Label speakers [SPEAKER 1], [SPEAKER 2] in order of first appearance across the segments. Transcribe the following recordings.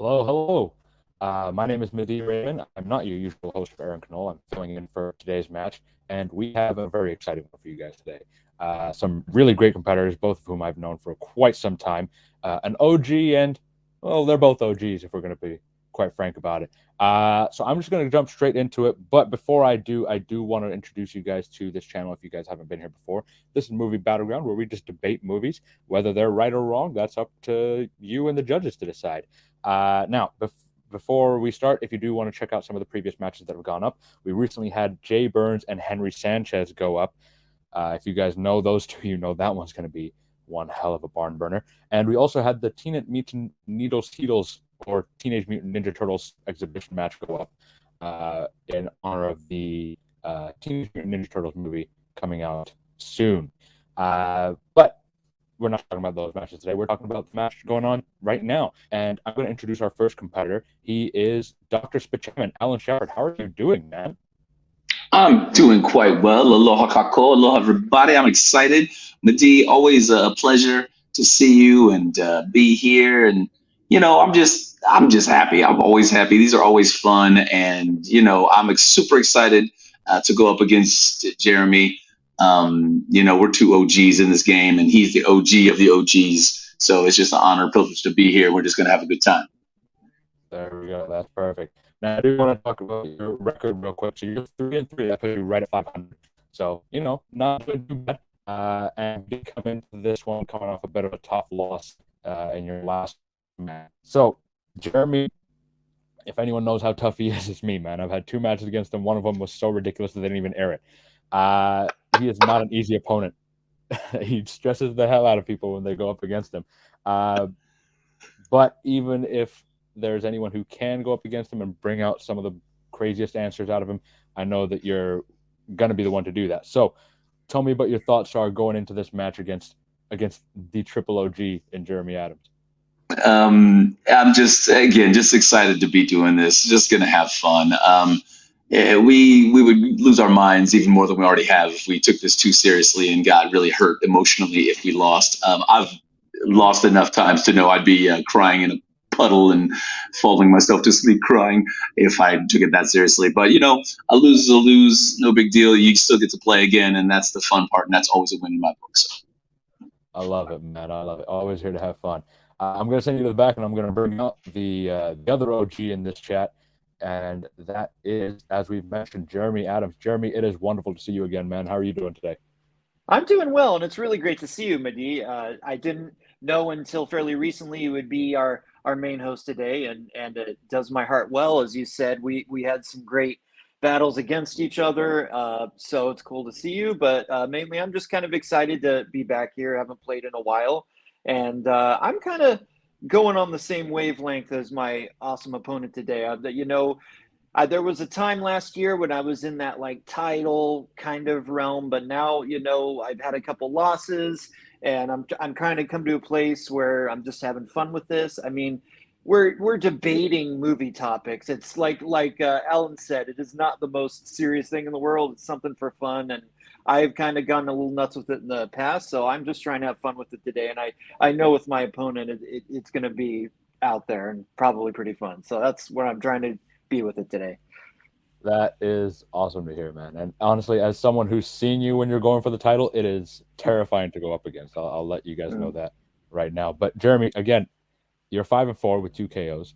[SPEAKER 1] Hello, hello. My name is Mehdi Raymond. I'm not your usual host for Aaron Knoll. I'm filling in for today's match, and we have a very exciting one for you guys today. Some really great competitors, both of whom I've known for quite some time. An OG and, well, they're both OGs if we're going to be quite frank about it. So I'm just going to jump straight into it. But before I do want to introduce you guys to this channel if you guys haven't been here before. This is Movie Battleground, where we just debate movies. Whether they're right or wrong, that's up to you and the judges to decide. Now, before we start, if you do want to check out some of the previous matches that have gone up, we recently had Jay Burns and Henry Sanchez go up. If you guys know those two, you know that one's going to be one hell of a barn burner. And we also had the Teenage Mutant Needles Heedles or Teenage Mutant Ninja Turtles exhibition match go up in honor of the Teenage Mutant Ninja Turtles movie coming out soon. But we're not talking about those matches today. We're talking about the match going on right now. And I'm going to introduce our first competitor. He is Dr. Spaceman, Alan Shepard. How are you doing, man?
[SPEAKER 2] I'm doing quite well. Aloha kako, aloha everybody. I'm excited. Madi, always a pleasure to see you and be here. And I'm just happy. I'm always happy. These are always fun, and I'm super excited to go up against Jeremy. We're two OGs in this game, and he's the OG of the OGs. So it's just an honor, and privilege to be here. We're just gonna have a good time.
[SPEAKER 1] There we go. That's perfect. Now, I do want to talk about your record real quick. So you're 3-3. That puts you right at 500. So, not doing too bad. And you come into this one coming off a bit of a tough loss in your last match. So, Jeremy, if anyone knows how tough he is, it's me, man. I've had two matches against him. One of them was so ridiculous that they didn't even air it. He is not an easy opponent. He stresses the hell out of people when they go up against him. But even if there's anyone who can go up against him and bring out some of the craziest answers out of him, I know that you're going to be the one to do that. So tell me about your thoughts are going into this match against the triple OG in Jeremy Adams.
[SPEAKER 2] I'm just excited to be doing this. Just gonna have fun. Yeah, we would lose our minds even more than we already have if we took this too seriously and got really hurt emotionally if we lost. I've lost enough times to know I'd be crying in a puddle and falling myself to sleep crying if I took it that seriously. But a lose is a lose, no big deal. You still get to play again, and that's the fun part, and that's always a win in my book. So.
[SPEAKER 1] I love it, man. I love it. Always here to have fun. I'm going to send you to the back, and I'm going to bring up the other OG in this chat, and that is, as we've mentioned, Jeremy Adams. Jeremy, it is wonderful to see you again, man. How are you doing today?
[SPEAKER 3] I'm doing well, and it's really great to see you, Madi. I didn't know until fairly recently you would be our main host today, and it does my heart well. As you said, we had some great battles against each other, so it's cool to see you. But mainly, I'm just kind of excited to be back here. I haven't played in a while, and I'm kind of going on the same wavelength as my awesome opponent today. There was a time last year when I was in that like title kind of realm, but now I've had a couple losses, and I'm kind of come to a place where I'm just having fun with this. I mean, we're debating movie topics. It's like Alan said, it is not the most serious thing in the world. It's something for fun, and I've kind of gotten a little nuts with it in the past, so I'm just trying to have fun with it today. And I know with my opponent, it's going to be out there and probably pretty fun. So that's what I'm trying to be with it today.
[SPEAKER 1] That is awesome to hear, man. And honestly, as someone who's seen you when you're going for the title, it is terrifying to go up against. I'll let you guys know that right now. But Jeremy, again, you're 5-4 with two KOs.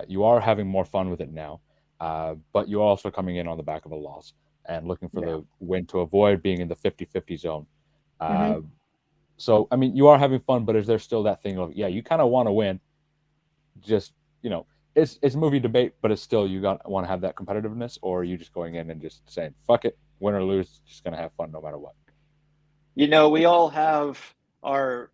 [SPEAKER 1] You are having more fun with it now, but you're also coming in on the back of a loss and looking for the win to avoid being in the 50-50 zone.
[SPEAKER 3] Mm-hmm.
[SPEAKER 1] So, I mean, you are having fun, but is there still that thing of, yeah, you kind of want to win, just, it's movie debate, but it's still, you want to have that competitiveness, or are you just going in and just saying, fuck it, win or lose, just going to have fun no matter what?
[SPEAKER 3] We all have our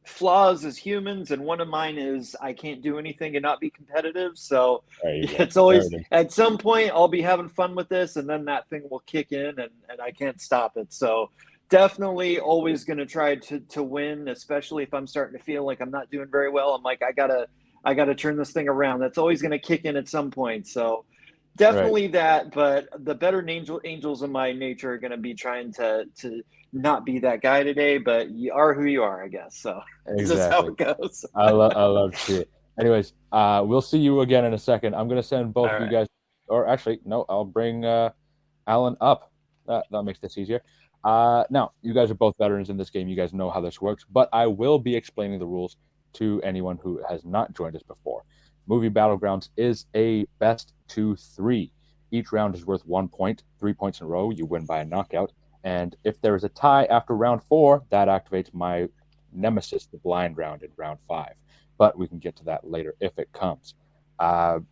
[SPEAKER 3] flaws as humans, and one of mine is I can't do anything and not be competitive. So
[SPEAKER 1] There you go.
[SPEAKER 3] it's always
[SPEAKER 1] There it is.
[SPEAKER 3] at some point I'll be having fun with this, and then that thing will kick in, and I can't stop it. So definitely always going to try to win, especially if I'm starting to feel like I'm not doing very well. I'm like, I gotta turn this thing around. That's always going to kick in at some point. So
[SPEAKER 1] Right.
[SPEAKER 3] definitely that. But the better angels in my nature are going to be trying to not be that guy today. But you are who you are, I guess. So this is how
[SPEAKER 1] Exactly.
[SPEAKER 3] it goes.
[SPEAKER 1] I love to see it. Anyways, we'll see you again in a second. I'm going to send both of you guys, or actually, no, I'll bring Alan up. That makes this easier. Now, you guys are both veterans in this game. You guys know how this works, but I will be explaining the rules to anyone who has not joined us before. Movie Battlegrounds is a best 2-3. Each round is worth 1 point. 3 points in a row, you win by a knockout. And if there is a tie after round 4, that activates my nemesis, the blind round, in round 5. But we can get to that later if it comes. That's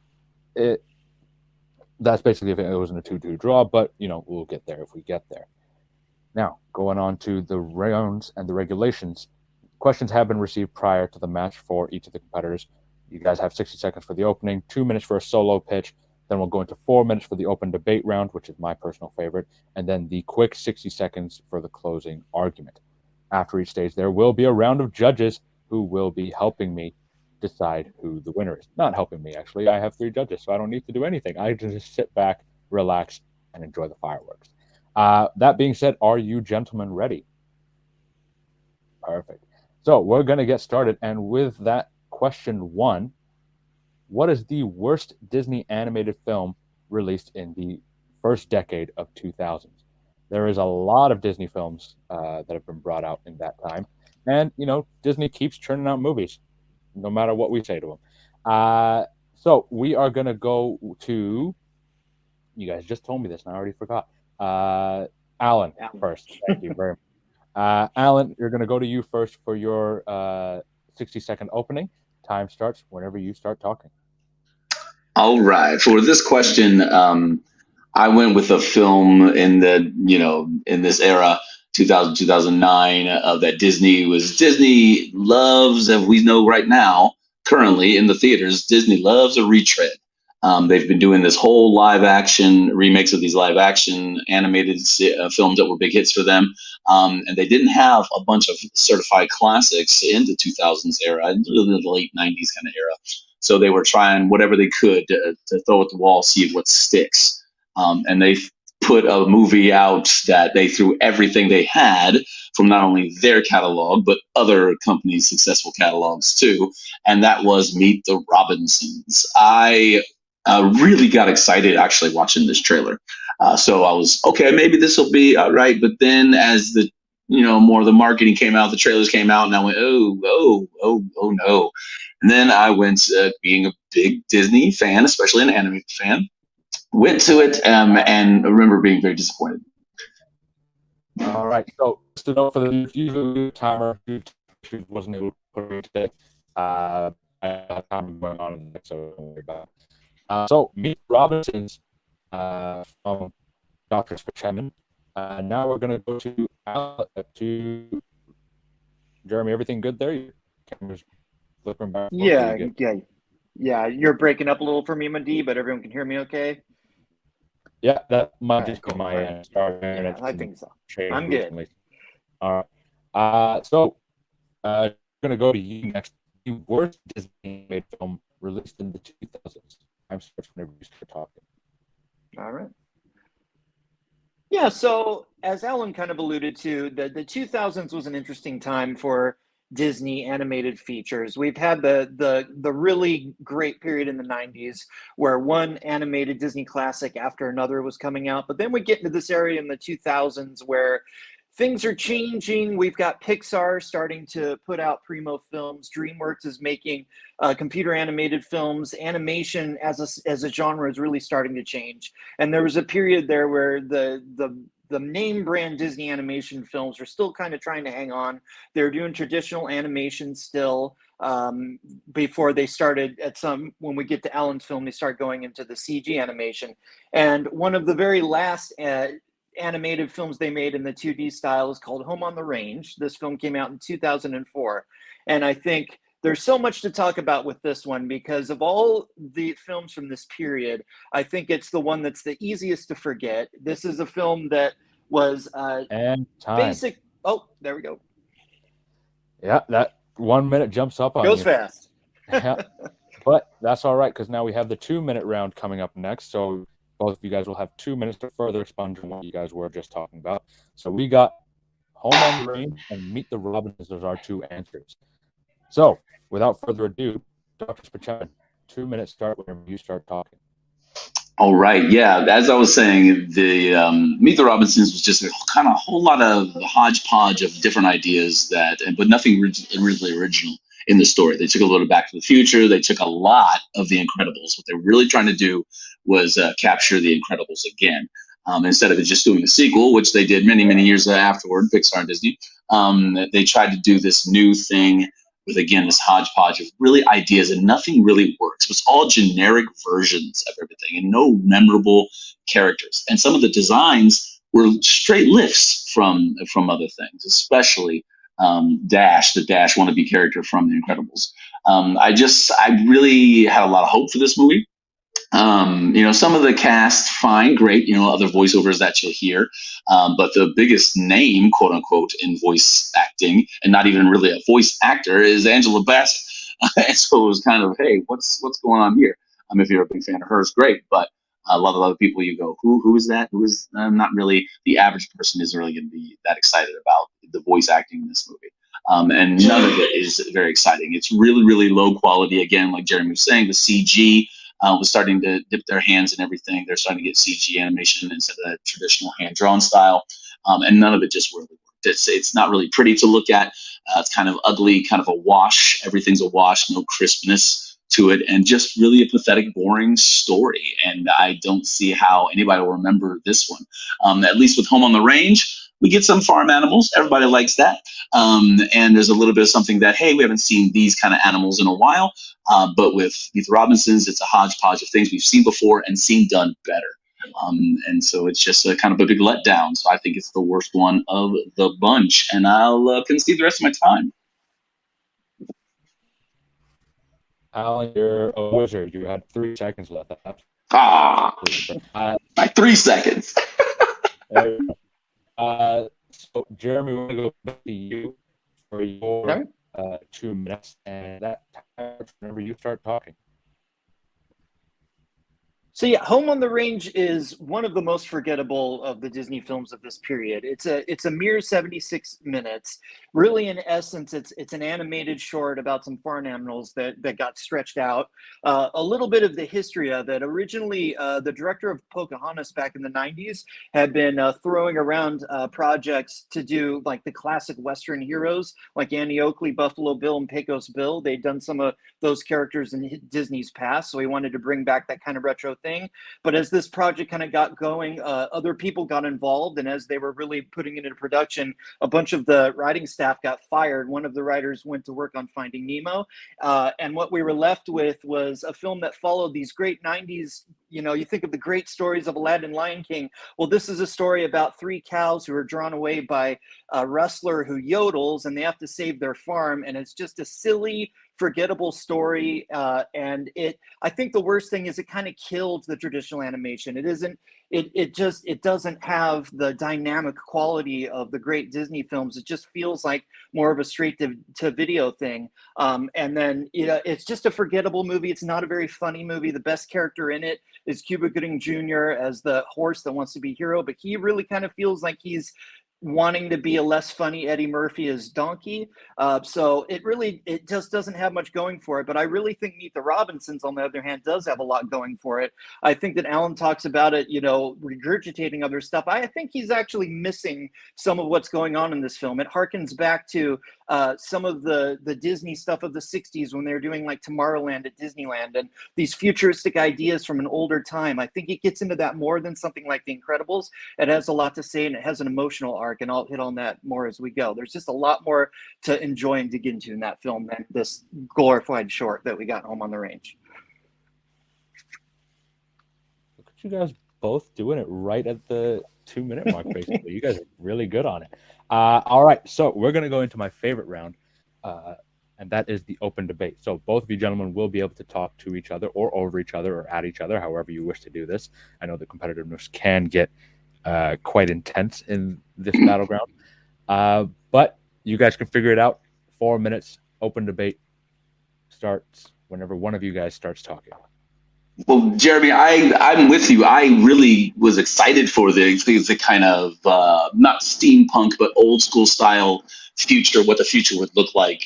[SPEAKER 1] basically if it wasn't a 2-2 draw, but we'll get there if we get there. Now, going on to the rounds and the regulations. Questions have been received prior to the match for each of the competitors. You guys have 60 seconds for the opening, 2 minutes for a solo pitch, then we'll go into 4 minutes for the open debate round, which is my personal favorite, and then the quick 60 seconds for the closing argument. After each stage, there will be a round of judges who will be helping me decide who the winner is. Not helping me, actually. I have 3 judges, so I don't need to do anything. I can just sit back, relax, and enjoy the fireworks. That being said, are you gentlemen ready? Perfect. So we're going to get started, and with that, question 1, what is the worst Disney animated film released in the first decade of 2000s? There is a lot of Disney films that have been brought out in that time. And, Disney keeps churning out movies, no matter what we say to them. So we are going to go to, you guys just told me this and I already forgot. Alan first. Thank you very much. Alan, you're going to go to you first for your 60-second opening. Time starts whenever you start talking.
[SPEAKER 2] All right. For this question, I went with a film in this era, 2000, 2009, that Disney loves, as we know right now, currently in the theaters, Disney loves a retread. They've been doing this whole live action remakes of these live action animated films that were big hits for them. And they didn't have a bunch of certified classics in the 2000s era, in the late 90s kind of era. So they were trying whatever they could to throw at the wall, see what sticks. And they put a movie out that they threw everything they had from not only their catalog, but other companies' successful catalogs too. And that was Meet the Robinsons. I really got excited actually watching this trailer. So I was, okay, maybe this will be all right. But then as the more of the marketing came out, the trailers came out, and I went, oh no. And then I went, being a big Disney fan, especially an animated fan, went to it and I remember being very disappointed.
[SPEAKER 1] All right. So just to know for the usual timer, wasn't able to put it today. I have time going on in the next, so don't worry about it. So Meet Robinsons from Dr. Spaceman. Now we're going to go to Jeremy. Everything good there? Your camera's flipping back.
[SPEAKER 3] Yeah. You're breaking up a little for me, Madi, but everyone can hear me okay?
[SPEAKER 1] Yeah, that might just be my end.
[SPEAKER 3] I think so. I'm good.
[SPEAKER 1] Recently. All right. So I'm going to go to you next. The worst Disney animated film released in the 2000s. I'm starting whenever you start talking.
[SPEAKER 3] All right. Yeah, so as Alan kind of alluded to, the 2000s was an interesting time for Disney animated features. We've had the really great period in the 90s where one animated Disney classic after another was coming out, but then we get into this area in the 2000s where things are changing. We've got Pixar starting to put out primo films. DreamWorks is making computer animated films. Animation as a genre is really starting to change. And there was a period there where the name brand Disney animation films are still kind of trying to hang on. They're doing traditional animation still before they started when we get to Alan's film, they start going into the CG animation. And one of the very last animated films they made in the 2D style is called Home on the Range. This film came out in 2004. And I think there's so much to talk about with this one because of all the films from this period, I think it's the one that's the easiest to forget. This is a film that was basic. Oh, there we go.
[SPEAKER 1] Yeah, that 1 minute jumps up on
[SPEAKER 3] Goes
[SPEAKER 1] you.
[SPEAKER 3] fast.
[SPEAKER 1] Yeah, but that's all right because now we have the 2 minute round coming up next. So both of you guys will have 2 minutes to further expunge on what you guys were just talking about. So we got Home on the Range and Meet the Robinsons as our 2 answers. So without further ado, Dr. Spachan, 2 minutes start whenever you start talking.
[SPEAKER 2] All right, yeah. As I was saying, the Meet the Robinsons was just a kind of whole lot of hodgepodge of different ideas but nothing really original in the story. They took a little Back to the Future. They took a lot of The Incredibles. What they were really trying to do was capture The Incredibles again. Instead of just doing a sequel, which they did many, many years afterward, Pixar and Disney, they tried to do this new thing with, again, this hodgepodge of really ideas, and nothing really works. It was all generic versions of everything and no memorable characters. And some of the designs were straight lifts from other things, especially Dash, the Dash wannabe character from The Incredibles. I really had a lot of hope for this movie. Some of the cast, fine, great, other voiceovers that you'll hear. But the biggest name, quote unquote, in voice acting, and not even really a voice actor, is Angela Bassett. And so it was kind of, hey, what's going on here? If you're a big fan of hers, great. But a lot of other people, you go, who is that? Who is not really the average person isn't really going to be that excited about the voice acting in this movie. And none of it is very exciting. It's really, really low quality. Again, like Jeremy was saying, the CG was starting to dip their hands in everything. They're starting to get CG animation instead of that traditional hand-drawn style. And none of it just really worked. It's not really pretty to look at. It's kind of ugly, kind of a wash. Everything's a wash, no crispness to it, and just really a pathetic, boring story. And I don't see how anybody will remember this one. At least with Home on the Range, we get some farm animals. Everybody likes that. And there's a little bit of something that, hey, we haven't seen these kind of animals in a while. But with Meet the Robinsons, it's a hodgepodge of things we've seen before and seen done better. And so it's just a kind of a big letdown. So I think it's the worst one of the bunch. And I'll concede the rest of my time.
[SPEAKER 1] Alan, you're a wizard. You had 3 seconds left.
[SPEAKER 2] Like 3 seconds.
[SPEAKER 1] So, Jeremy, we're going to go back to you for your 2 minutes, and that time whenever you start talking.
[SPEAKER 3] So yeah, Home on the Range is one of the most forgettable of the Disney films of this period. It's a mere 76 minutes. Really, in essence, it's an animated short about some farm animals that got stretched out. A little bit of the history of it. Originally, the director of Pocahontas back in the 90s had been throwing around projects to do like the classic Western heroes, like Annie Oakley, Buffalo Bill, and Pecos Bill. They'd done some of those characters in Disney's past, so he wanted to bring back that kind of retro thing. But as this project kind of got going, other people got involved, and as they were really putting it into production, a bunch of the writing staff got fired. One of the writers went to work on Finding Nemo, and what we were left with was a film that followed these great 90s. You think of the great stories of Aladdin, Lion King. Well, this is a story about 3 cows who are drawn away by a rustler who yodels, and they have to save their farm. And it's just a silly, forgettable story. And I think the worst thing is it kind of killed the traditional animation. It doesn't have the dynamic quality of the great Disney films. It just feels like more of a straight to video thing. And then it's just a forgettable movie. It's not a very funny movie. The best character in it is Cuba Gooding Jr. as the horse that wants to be hero, but he really kind of feels like he's wanting to be a less funny Eddie Murphy as Donkey. So it just doesn't have much going for it. But I really think Meet the Robinsons, on the other hand, does have a lot going for it. I think that Alan talks about it, regurgitating other stuff. I think he's actually missing some of what's going on in this film. It harkens back to some of the Disney stuff of the 60s when they were doing like Tomorrowland at Disneyland and these futuristic ideas from an older time. I think it gets into that more than something like The Incredibles. It has a lot to say, and it has an emotional arc, and I'll hit on that more as we go. There's just a lot more to enjoy and dig into in that film than this glorified short that we got Home on the Range.
[SPEAKER 1] Look at you guys both doing it right at the 2-minute mark, basically. You guys are really good on it. All right, so we're going to go into my favorite round, and that is the open debate. So both of you gentlemen will be able to talk to each other or over each other or at each other, however you wish to do this. I know the competitiveness can get quite intense in this battleground, but you guys can figure it out. 4 minutes, open debate starts whenever one of you guys starts talking.
[SPEAKER 2] Well, Jeremy, I'm with you. I really was excited for the kind of not steampunk but old school style future, what the future would look like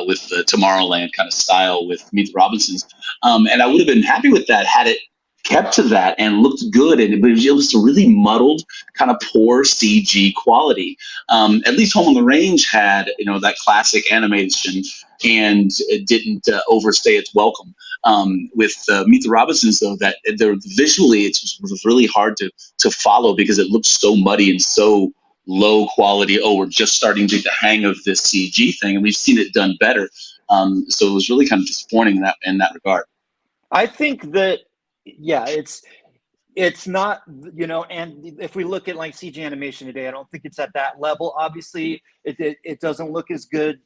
[SPEAKER 2] with the Tomorrowland kind of style with Meet the Robinsons. And I would have been happy with that had it kept to that and looked good. And but it was a really muddled, kind of poor CG quality. At least Home on the Range had that classic animation and it didn't overstay its welcome. With Meet the Robinsons, though, that they're visually it was really hard to follow because it looked so muddy and so low quality. Oh, we're just starting to get the hang of this CG thing, and we've seen it done better. So it was really kind of disappointing in that regard.
[SPEAKER 3] I think that, yeah, it's not, and if we look at like CG animation today, I don't think it's at that level. Obviously, it doesn't look as good,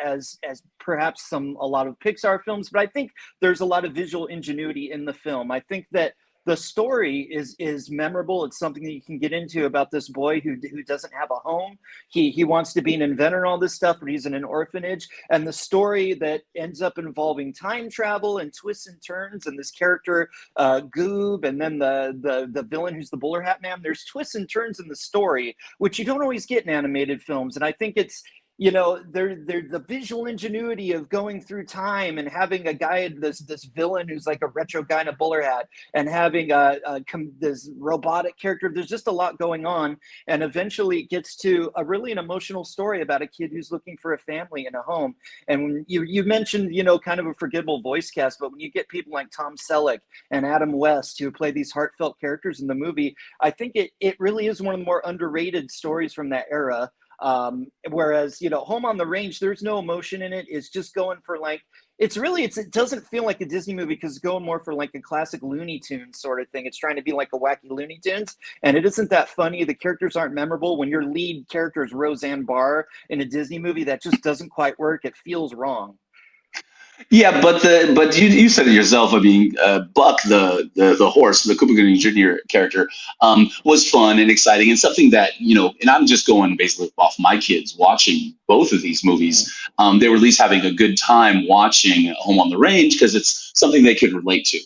[SPEAKER 3] as perhaps a lot of Pixar films, but I think there's a lot of visual ingenuity in the film. I think that the story is memorable. It's something that you can get into about this boy who doesn't have a home. He wants to be an inventor and all this stuff, but he's in an orphanage. And the story that ends up involving time travel and twists and turns, and this character Goob, and then the villain who's the bowler hat man. There's twists and turns in the story, which you don't always get in animated films. And I think it's they're the visual ingenuity of going through time and having a guy, this villain who's like a retro guy in a bowler hat, and having this robotic character. There's just a lot going on, and eventually it gets to an emotional story about a kid who's looking for a family and a home. And when you mentioned kind of a forgettable voice cast, but when you get people like Tom Selleck and Adam West who play these heartfelt characters in the movie, I think it really is one of the more underrated stories from that era. Whereas Home on the Range, there's no emotion in it. It's just going for like it doesn't feel like a Disney movie because it's going more for like a classic Looney Tunes sort of thing. It's trying to be like a wacky Looney Tunes, and it isn't that funny. The characters aren't memorable. When your lead character is Roseanne Barr in a Disney movie, that just doesn't quite work. It feels wrong.
[SPEAKER 2] Yeah, but you said it yourself. I mean, Buck, the horse, the Cooper Gooding Jr. character, was fun and exciting and something that And I'm just going basically off my kids watching both of these movies. They were at least having a good time watching Home on the Range because it's something they could relate to.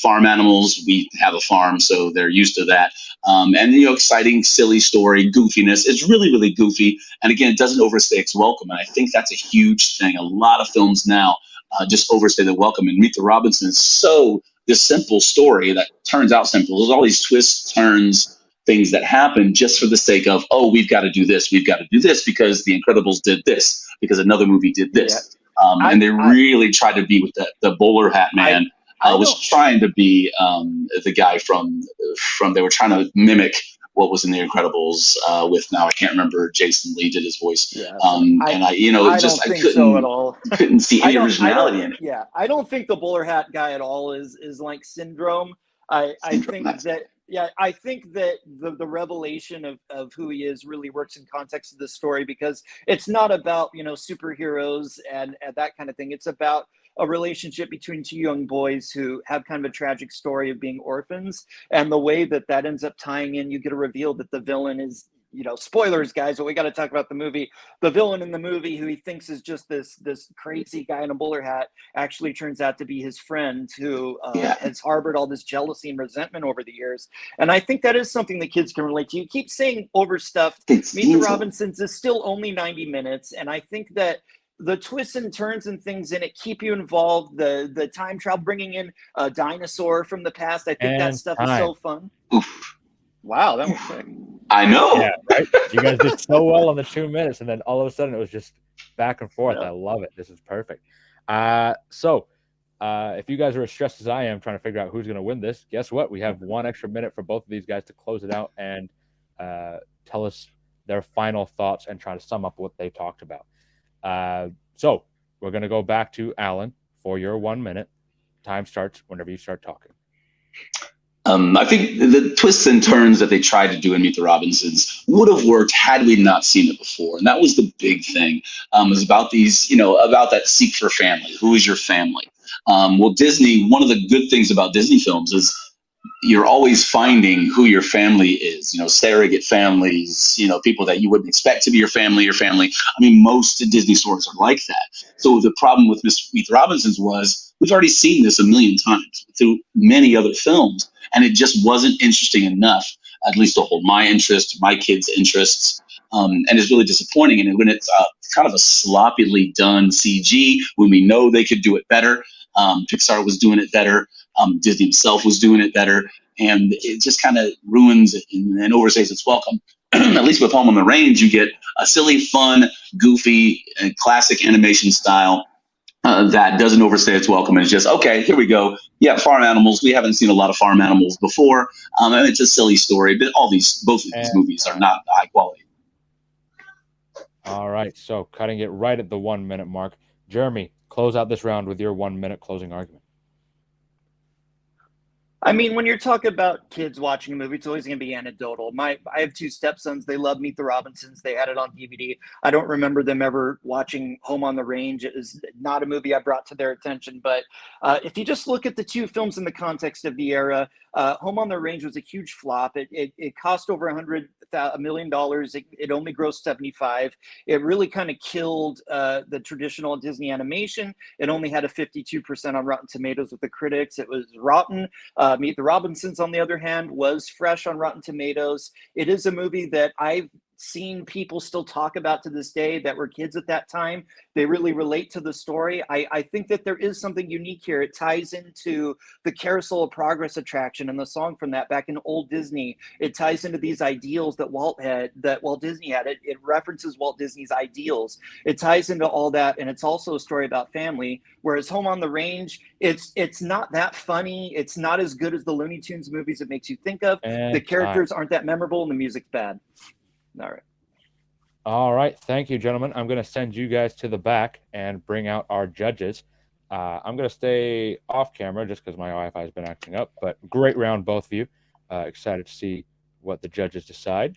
[SPEAKER 2] Farm animals, we have a farm, so they're used to that. And exciting, silly story, goofiness. It's really, really goofy, and again, it doesn't overstay its welcome. And I think that's a huge thing. A lot of films now just overstay the welcome. And Meet the Robinsons, so this simple story that turns out simple. There's all these twists, turns, things that happen just for the sake of, oh, we've got to do this because The Incredibles did this, because another movie did this. Yeah. And they really tried to be with the bowler hat man. Was trying to be the guy from they were trying to mimic what was in The Incredibles with, now I can't remember, Jason Lee did his voice. Yeah, and I couldn't so at all. Couldn't see any originality in it.
[SPEAKER 3] Yeah, I don't think the bowler hat guy at all is like Syndrome. I think that. Yeah, I think that the revelation of who he is really works in context of the story, because it's not about superheroes and that kind of thing. It's about a relationship between two young boys who have kind of a tragic story of being orphans, and the way that ends up tying in, you get a reveal that the villain is, spoilers, guys, but we got to talk about the movie. The villain in the movie, who he thinks is just this crazy guy in a bowler hat, actually turns out to be his friend who has harbored all this jealousy and resentment over the years. And I think that is something that kids can relate to. You keep saying overstuffed. Meet the Robinsons is still only 90 minutes, and I think that the twists and turns and things in it keep you involved. The time travel, bringing in a dinosaur from the past, I think that stuff is so fun.
[SPEAKER 2] Oof.
[SPEAKER 3] Wow, that was quick.
[SPEAKER 2] I know.
[SPEAKER 1] Yeah, right? You guys did so well on the 2 minutes, and then all of a sudden it was just back and forth. Yeah. I love it. This is perfect. So if you guys are as stressed as I am trying to figure out who's going to win this, guess what? We have 1 extra minute for both of these guys to close it out and tell us their final thoughts and try to sum up what they talked about. So we're going to go back to Alan for your 1 minute. Time starts whenever you start talking.
[SPEAKER 2] I think the twists and turns that they tried to do in Meet the Robinsons would have worked had we not seen it before. And that was the big thing. It was about these, about that seek for family. Who is your family? Well, Disney, one of the good things about Disney films is you're always finding who your family is, surrogate families, people that you wouldn't expect to be your family. I mean, most Disney stories are like that. So the problem with Meet the Robinsons was we've already seen this a million times through many other films, and it just wasn't interesting enough, at least to hold my interest, my kids' interests. And it's really disappointing. And when it's kind of a sloppily done CG, when we know they could do it better, Pixar was doing it better. Disney himself was doing it better, and it just kind of ruins it and overstays its welcome. At least with Home on the Range, you get a silly, fun, goofy, classic animation style that doesn't overstay its welcome, and it's just, okay, here we go. Yeah, farm animals. We haven't seen a lot of farm animals before, and it's a silly story. But both of these movies are not high quality.
[SPEAKER 1] All right, so cutting it right at the 1 minute mark. Jeremy, close out this round with your 1 minute closing argument.
[SPEAKER 3] I mean, when you're talking about kids watching a movie, it's always going to be anecdotal. I have two stepsons. They love Meet the Robinsons. They had it on DVD. I don't remember them ever watching Home on the Range. It is not a movie I brought to their attention. But if you just look at the two films in the context of the era, Home on the Range was a huge flop. It cost over $100 million. It only grossed 75. It really kind of killed the traditional Disney animation. It only had a 52% on Rotten Tomatoes with the critics. It was rotten. Meet the Robinsons, on the other hand, was fresh on Rotten Tomatoes. It is a movie that I've seen people still talk about to this day that were kids at that time. They really relate to the story. I think that there is something unique here. It ties into the Carousel of Progress attraction and the song from that back in old Disney. It ties into these ideals that Walt Disney had. It references Walt Disney's ideals. It ties into all that, and it's also a story about family. Whereas Home on the Range, it's not that funny. It's not as good as the Looney Tunes movies it makes you think of. And the characters aren't that memorable, and the music's bad.
[SPEAKER 1] All right. Thank you, gentlemen. I'm going to send you guys to the back and bring out our judges. I'm going to stay off camera just because my Wi-Fi has been acting up. But great round, both of you. Excited to see what the judges decide.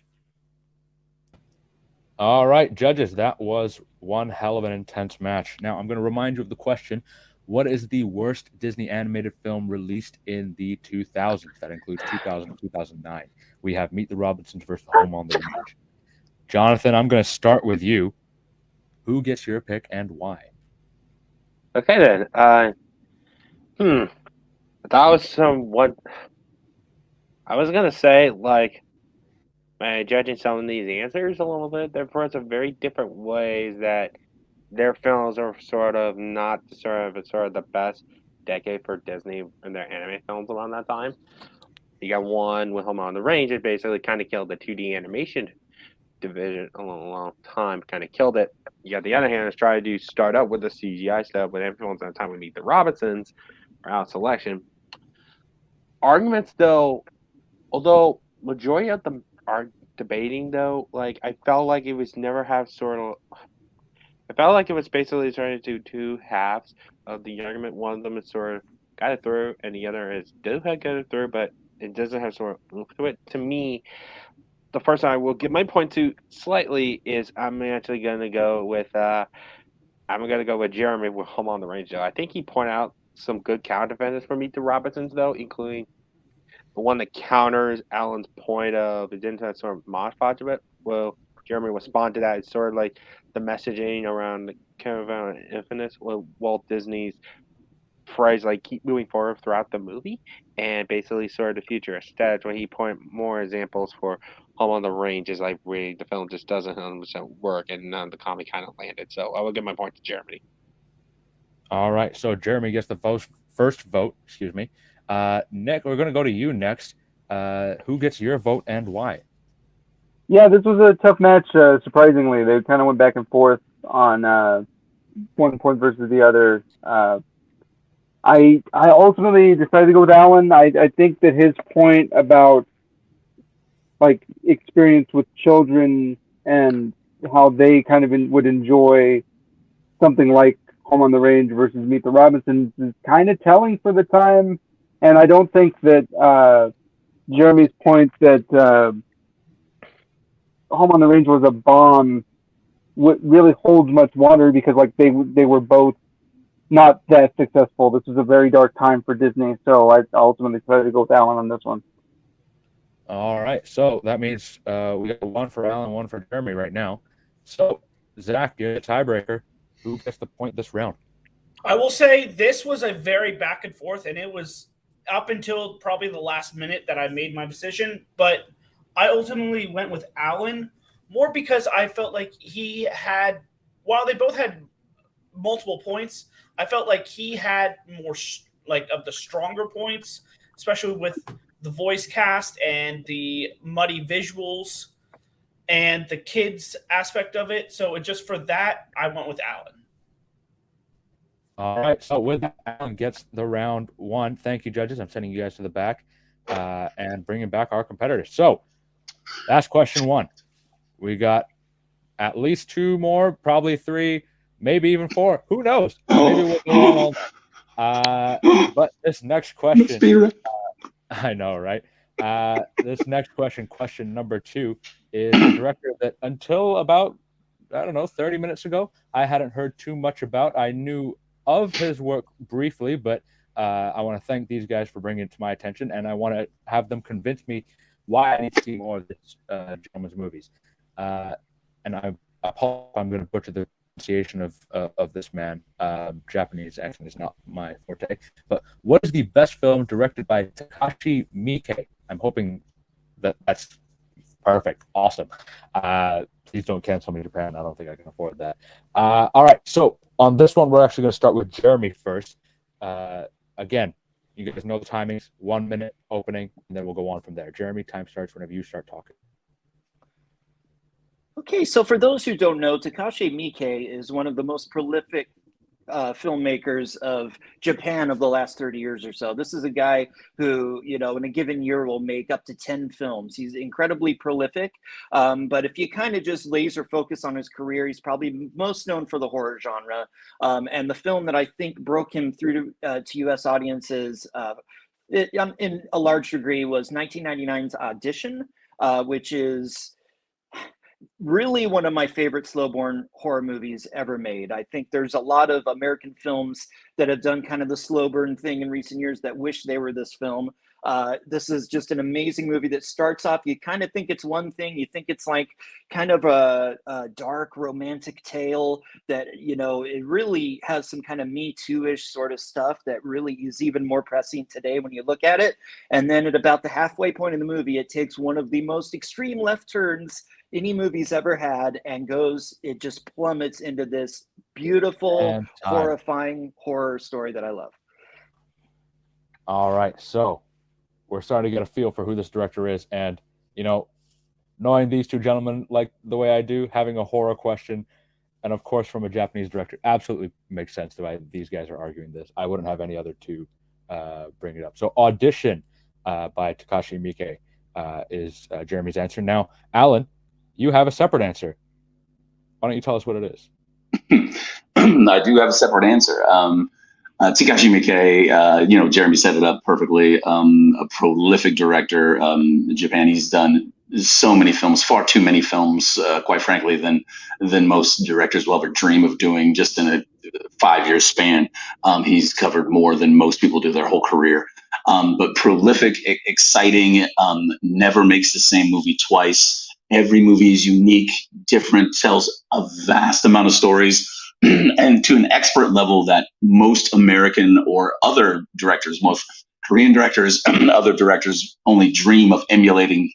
[SPEAKER 1] All right, judges. That was one hell of an intense match. Now, I'm going to remind you of the question. What is the worst Disney animated film released in the 2000s? That includes 2000 and 2009. We have Meet the Robinsons versus Home on the Range. Jonathan, I'm going to start with you. Who gets your pick and why?
[SPEAKER 4] Okay, then. That was somewhat... I was going to say, judging some of these answers a little bit, they're for some very different ways that their films are sort of not sort of the best decade for Disney and their anime films around that time. You got one with Home on the Range. It basically kind of killed the 2D animation division a long time, kind of killed it. You got the other hand is trying to start out with the CGI stuff with influence at the time we Meet the Robinsons or Out Selection. Arguments though, although majority of them are debating though, I felt like it was never have I felt like it was basically trying to do two halves of the argument. One of them is sort of got it through, and the other is do have got it through, but it doesn't have sort of to it. To me, the first one I will give my point to slightly is I'm actually going to go with Jeremy with Home on the Range. Though I think he pointed out some good counter defenses for Meet the Robinsons, though, including the one that counters Alan's point of it didn't have sort of modify of it. Well, Jeremy responded to that. It's sort of like the messaging around the Caravan of Infinite with Walt Disney's phrase keep moving forward throughout the movie and basically sort of the future aesthetics when he point more examples for Home on the Range is really the film just doesn't 100% work and none of the comic kind of landed. So I will give my point to Jeremy.
[SPEAKER 1] All right, so Jeremy gets the first vote. Excuse me. Nick, we're going to go to you next. Who gets your vote and why?
[SPEAKER 5] Yeah, this was a tough match. Surprisingly, they kind of went back and forth on one point versus the other. I ultimately decided to go with Alan. I think that his point about experience with children and how they kind of would enjoy something like Home on the Range versus Meet the Robinsons is kind of telling for the time. And I don't think that Jeremy's point that Home on the Range was a bomb really holds much water because they were both not that successful. This was a very dark time for Disney, so I ultimately decided to go with Alan on this one.
[SPEAKER 1] All right, so that means we got one for Alan, one for Jeremy right now. So, Zach, you're the tiebreaker. Who gets the point this round?
[SPEAKER 6] I will say this was a very back and forth, and it was up until probably the last minute that I made my decision. But I ultimately went with Alan more because I felt like he had, while they both had multiple points, I felt like he had more like of the stronger points, especially with the voice cast and the muddy visuals and the kids aspect of it. So just for that, I went with Alan.
[SPEAKER 1] All right, so with that, Alan gets the round one. Thank you, judges. I'm sending you guys to the back and bringing back our competitors. So, that's question one. We got at least two more, probably three, maybe even four. Who knows? Maybe we'll go on. But this next question, I know, right? This next question, question number two, is a director that until about, 30 minutes ago, I hadn't heard too much about. I knew of his work briefly, but I want to thank these guys for bringing it to my attention, and I want to have them convince me why I need to see more of this gentleman's movies. And I apologize if I'm going to butcher the pronunciation of this man. Japanese accent is not my forte. But what is the best film directed by Takashi Miike? I'm hoping that's perfect. Awesome. Please don't cancel me, Japan. I don't think I can afford that. All right. So on this one, we're actually going to start with Jeremy first. Again, you guys know the timings. 1 minute opening, and then we'll go on from there. Jeremy, time starts whenever you start talking.
[SPEAKER 3] Okay, so for those who don't know, Takashi Miike is one of the most prolific filmmakers of Japan of the last 30 years or so. This is a guy who, in a given year will make up to 10 films. He's incredibly prolific, but if you kind of just laser focus on his career, he's probably most known for the horror genre. And the film that I think broke him through to U.S. audiences in a large degree was 1999's Audition, which is really one of my favorite slow-burn horror movies ever made. I think there's a lot of American films that have done kind of the slow burn thing in recent years that wish they were this film. This is just an amazing movie that starts off, you kind of think it's one thing. You think it's like kind of a dark romantic tale that, it really has some kind of Me Too-ish sort of stuff that really is even more pressing today when you look at it. And then at about the halfway point in the movie, it takes one of the most extreme left turns any movie's ever had and it just plummets into this beautiful, horrifying horror story that I love.
[SPEAKER 1] All right, so we're starting to get a feel for who this director is, and knowing these two gentlemen like the way I do, having a horror question, and of course from a Japanese director, absolutely makes sense the way these guys are arguing this. I wouldn't have any other two bring it up. So Audition by Takashi Miike is Jeremy's answer. Now, Alan, you have a separate answer. Why don't you tell us what it is?
[SPEAKER 2] I do have a separate answer. Takashi Miike, Jeremy set it up perfectly. A prolific director. In Japan, he's done so many films, far too many films, quite frankly, than most directors will ever dream of doing just in a 5-year span. He's covered more than most people do their whole career. But prolific, exciting, never makes the same movie twice. Every movie is unique, different, tells a vast amount of stories, and to an expert level that most American or other directors, most Korean directors and other directors only dream of emulating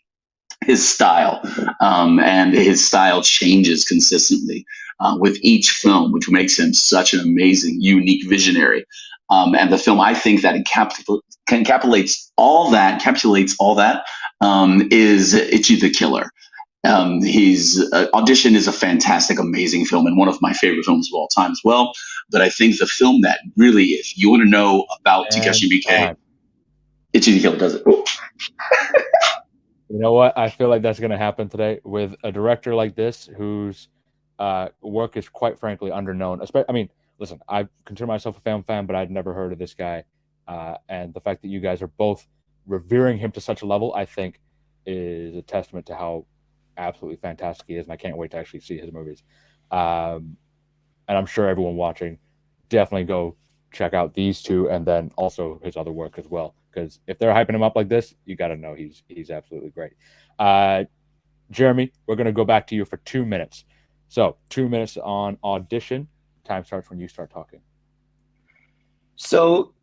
[SPEAKER 2] his style. And his style changes consistently with each film, which makes him such an amazing, unique visionary. And the film, I think, that encapsulates all that is Ichi the Killer. Audition is a fantastic, amazing film and one of my favorite films of all time as well. But I think the film that really, if you want to know about Takashi Miike, Ichi the Killer does it.
[SPEAKER 1] You know what? I feel like that's going to happen today with a director like this whose work is quite frankly underknown. Listen, I consider myself a fan, but I'd never heard of this guy. And the fact that you guys are both revering him to such a level, I think, is a testament to how absolutely fantastic he is, and I can't wait to actually see his movies. And I'm sure everyone watching, definitely go check out these two and then also his other work as well. Because if they're hyping him up like this, you got to know he's absolutely great. Jeremy, we're going to go back to you for 2 minutes. So 2 minutes on audition. Time starts when you start talking.
[SPEAKER 3] So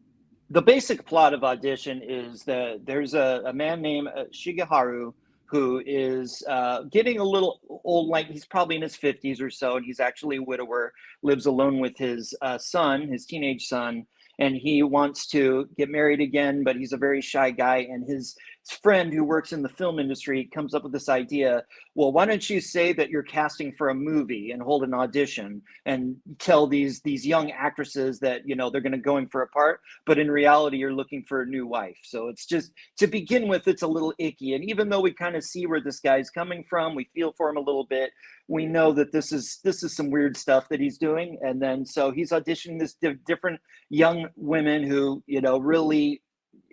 [SPEAKER 3] the basic plot of Audition is that there's a man named Shigeharu who is getting a little old, like he's probably in his 50s or so, and he's actually a widower, lives alone with his son, his teenage son, and he wants to get married again, but he's a very shy guy, and his friend who works in the film industry comes up with this idea. Well, why don't you say that you're casting for a movie and hold an audition and tell these young actresses that, you know, they're going to go in for a part, but in reality you're looking for a new wife. So it's just, to begin with, it's a little icky, and even though we kind of see where this guy's coming from, we feel for him a little bit, we know that this is some weird stuff that he's doing. And then so he's auditioning this different young women who, you know, really,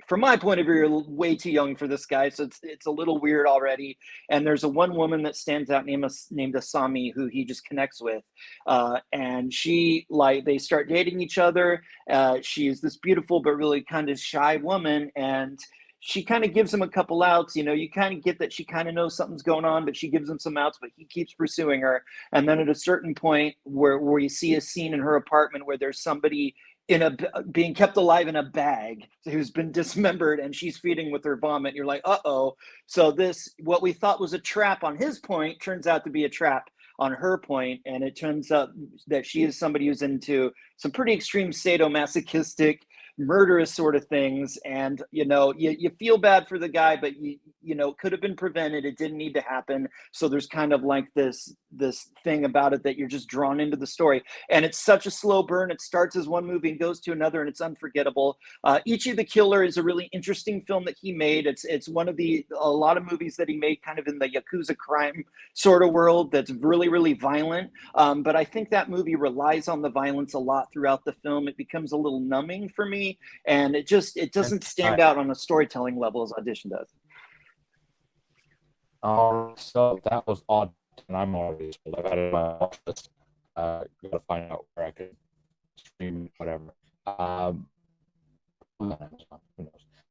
[SPEAKER 3] from my point of view, are way too young for this guy. So it's a little weird already. And there's a one woman that stands out named Asami, who he just connects with. And she, like, they start dating each other. She is this beautiful but really kind of shy woman. And she kind of gives him a couple outs. You know, you kind of get that she kind of knows something's going on, but she gives him some outs, but he keeps pursuing her. And then at a certain point where you see a scene in her apartment where there's somebody being kept alive in a bag who's been dismembered, and she's feeding with her vomit. You're like, uh-oh. So this, what we thought was a trap on his point, turns out to be a trap on her point. And it turns out that she is somebody who's into some pretty extreme sadomasochistic, murderous sort of things. And, you know, you feel bad for the guy, but you know, it could have been prevented. It didn't need to happen. So there's kind of like this thing about it that you're just drawn into the story. And it's such a slow burn. It starts as one movie and goes to another, and it's unforgettable. Ichi the Killer is a really interesting film that he made. It's one of a lot of movies that he made kind of in the Yakuza crime sort of world that's really, really violent. But I think that movie relies on the violence a lot throughout the film. It becomes a little numbing for me, and it doesn't stand out on a storytelling level as Audition does.
[SPEAKER 1] So that was odd, and I'm already sold. I've had it in my watch list. Got to find out where I could stream whatever. Who knows?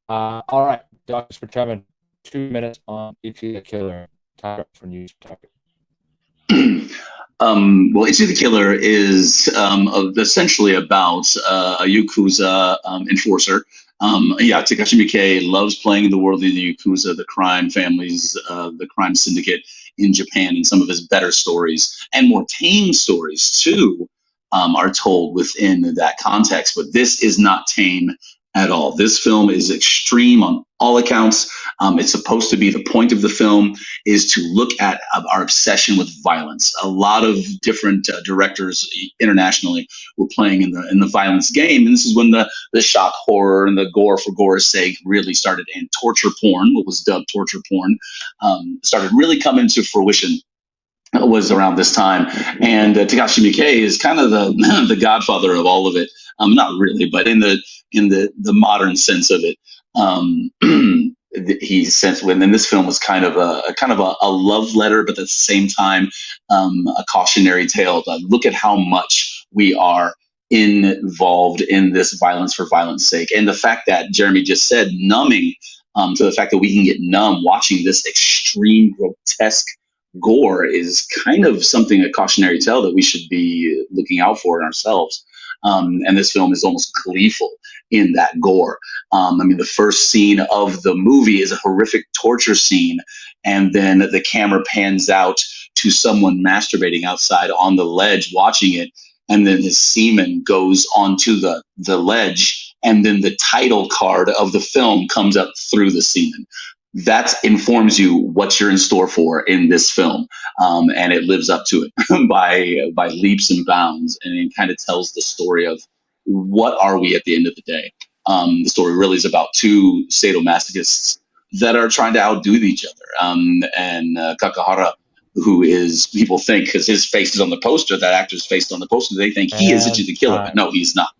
[SPEAKER 1] All right, Dr. Chevin, 2 minutes on Ichi the Killer. Time when you talk.
[SPEAKER 2] Well, Ichi the Killer is essentially about a Yakuza enforcer. Takashi Miike loves playing in the world of the Yakuza, the crime families, the crime syndicate in Japan, and some of his better stories and more tame stories too are told within that context. But this is not tame at all. This film is extreme on all accounts. It's supposed to be, the point of the film is to look at our obsession with violence. A lot of different directors internationally were playing in the violence game, and this is when the shock horror and the gore for gore's sake really started, and torture porn, what was dubbed torture porn, started really coming to fruition. Was around this time, and Takashi Miike is kind of the godfather of all of it. Not really, but in the modern sense of it. He says when this film was kind of a love letter, but at the same time a cautionary tale. Look at how much we are involved in this violence for violence sake, and the fact that Jeremy just said numbing, to the fact that we can get numb watching this extreme grotesque gore is kind of something, a cautionary tale that we should be looking out for in ourselves. And this film is almost gleeful in that gore. The first scene of the movie is a horrific torture scene, and then the camera pans out to someone masturbating outside on the ledge watching it, and then his semen goes onto the ledge, and then the title card of the film comes up through the semen. That informs you what you're in store for in this film, and it lives up to it by leaps and bounds, and it kind of tells the story of what are we at the end of the day. The story really is about two sadomasochists that are trying to outdo each other, and Kakahara, who is, people think because his face is on the poster, that actor's face on the poster, they think he is Ichi the Killer, but no, he's not.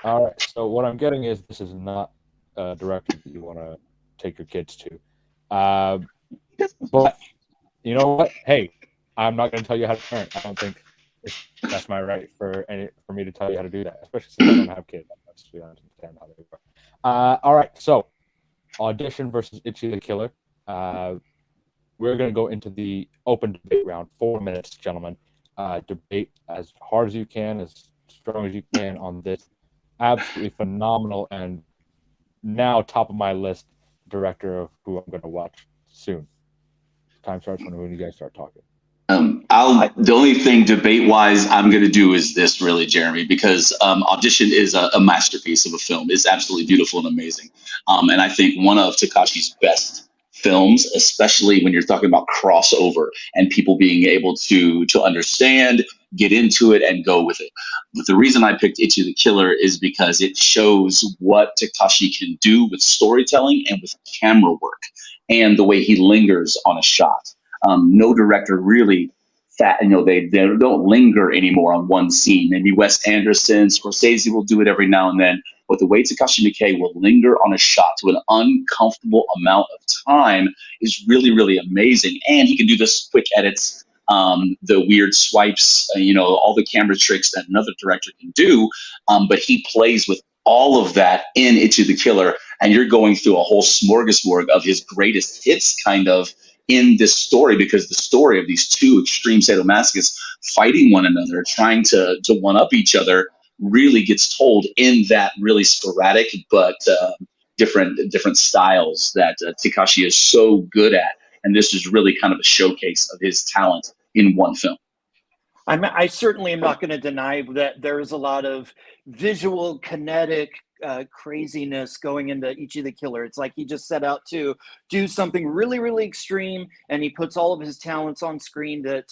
[SPEAKER 1] All right, so what I'm getting is this is not director that you want to take your kids to, but you know what? Hey, I'm not going to tell you how to parent. I don't think That's my right for me to tell you how to do that, especially since I don't have kids. I understand how they work. All right, so audition versus Itchy the Killer. We're going to go into the open debate round. 4 minutes, gentlemen. Debate as hard as you can, as strong as you can on this absolutely phenomenal and now top of my list director of who I'm going to watch soon. Time starts when you guys start talking.
[SPEAKER 2] The only thing debate wise I'm going to do is this, really, Jeremy, because Audition is a masterpiece of a film. It's absolutely beautiful and amazing. And I think one of Takashi's best films, especially when you're talking about crossover and people being able to understand, get into it, and go with it. But the reason I picked Itchy the Killer is because it shows what Takashi can do with storytelling and with camera work and the way he lingers on a shot. No director really they don't linger anymore on one scene. Maybe Wes Anderson, Scorsese will do it every now and then, but the way Takashi Miike will linger on a shot to an uncomfortable amount of time is really, really amazing. And he can do this quick edits, the weird swipes, all the camera tricks that another director can do. But he plays with all of that in Itchy the Killer, and you're going through a whole smorgasbord of his greatest hits kind of in this story, because the story of these two extreme sadomasochists fighting one another, trying to one up each other, really gets told in that really sporadic but different styles that Takashi is so good at. And this is really kind of a showcase of his talent in one film.
[SPEAKER 3] I certainly am not going to deny that there is a lot of visual, kinetic craziness going into Itchy the Killer. It's like he just set out to do something really, really extreme, and he puts all of his talents on screen to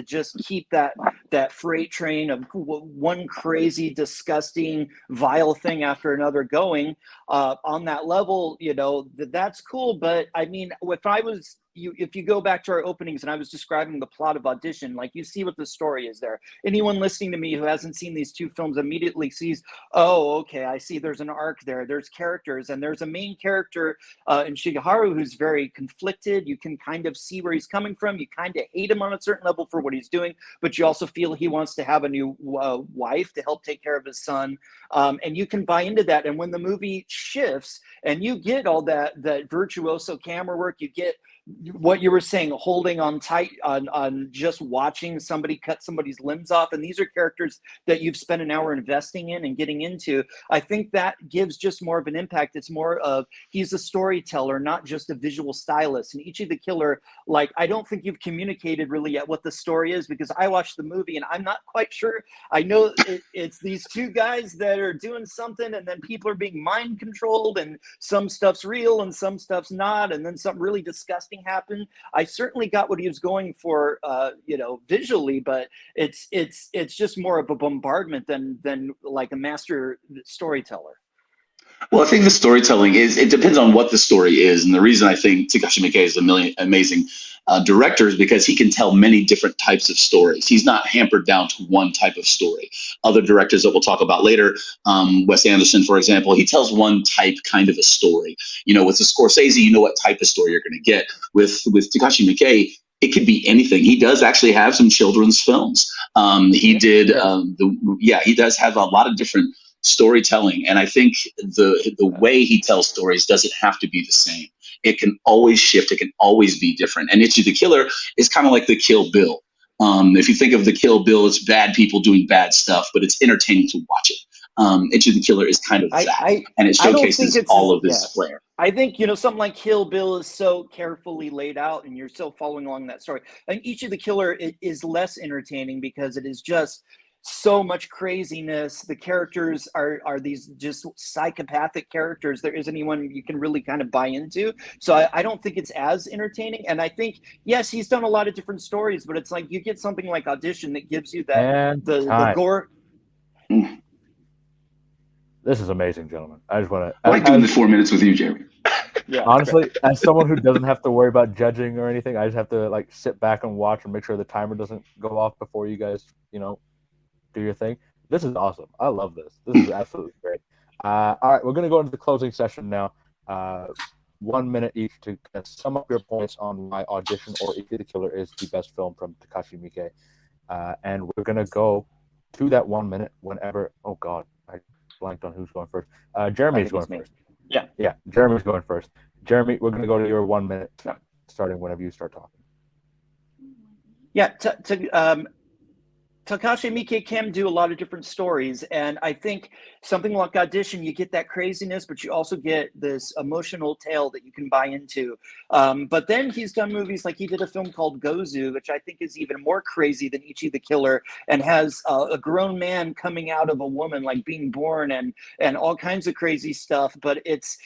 [SPEAKER 3] just keep that freight train of one crazy, disgusting, vile thing after another going on that level. That's cool. But I mean, if you go back to our openings and I was describing the plot of Audition, like, you see what the story is there. Anyone listening to me who hasn't seen these two films immediately sees, oh, okay, I see there's an arc there. There's characters, and there's a main character in Shigeharu who's very conflicted. You can kind of see where he's coming from. You kind of hate him on a certain level for what he's doing, but you also feel he wants to have a new wife to help take care of his son. And you can buy into that. And when the movie shifts and you get all that virtuoso camera work, you get what you were saying, holding on tight on just watching somebody cut somebody's limbs off. And these are characters that you've spent an hour investing in and getting into. I think that gives just more of an impact. It's more of, he's a storyteller, not just a visual stylist. And Itchy the Killer, like, I don't think you've communicated really yet what the story is, because I watched the movie and I'm not quite sure. I know it's these two guys that are doing something, and then people are being mind controlled, and some stuff's real and some stuff's not, and then something really disgusting happen. I certainly got what he was going for, visually, but it's just more of a bombardment than like a master storyteller.
[SPEAKER 2] Well, I think the storytelling it depends on what the story is. And the reason I think Takashi Miike is amazing director is because he can tell many different types of stories. He's not hampered down to one type of story. Other directors that we'll talk about later, Wes Anderson, for example, he tells one type kind of a story. With the Scorsese, you know what type of story you're going to get. With Takashi Miike, it could be anything. He does actually have some children's films. He does have a lot of different storytelling, and I think the way he tells stories doesn't have to be the same. It can always shift. It can always be different. And Itchy the Killer is kind of like the Kill Bill. If you think of the Kill Bill, it's bad people doing bad stuff, but it's entertaining to watch it. Itchy the Killer is kind of that, and it showcases all of this flair.
[SPEAKER 3] I think, something like Kill Bill is so carefully laid out, and you're still following along that story. And Itchy the Killer is less entertaining because it is just so much craziness. The characters are these just psychopathic characters. There isn't anyone you can really kind of buy into. So I don't think it's as entertaining. And I think, yes, he's done a lot of different stories, but it's like you get something like Audition that gives you that the gore.
[SPEAKER 1] This is amazing, gentlemen. I just want to.
[SPEAKER 2] I like doing the 4 minutes with you, Jeremy.
[SPEAKER 1] Yeah, honestly, as someone who doesn't have to worry about judging or anything, I just have to sit back and watch and make sure the timer doesn't go off before you guys, do your thing. This is awesome. I love this. This is absolutely great. All right, we're going to go into the closing session now. 1 minute each to sum up your points on why Audition or Itchy the Killer is the best film from Takashi Miike. And we're gonna go to that 1 minute whenever. Oh God, I blanked on who's going first. Jeremy's going first. Yeah, Jeremy's going first. Jeremy, we're gonna go to your 1 minute, starting whenever you start talking.
[SPEAKER 3] Yeah, Takashi Miike can do a lot of different stories, and I think something like Audition, you get that craziness, but you also get this emotional tale that you can buy into. But then he's done movies like he did a film called Gozu, which I think is even more crazy than Ichi the Killer, and has a grown man coming out of a woman, like being born, and all kinds of crazy stuff. But it's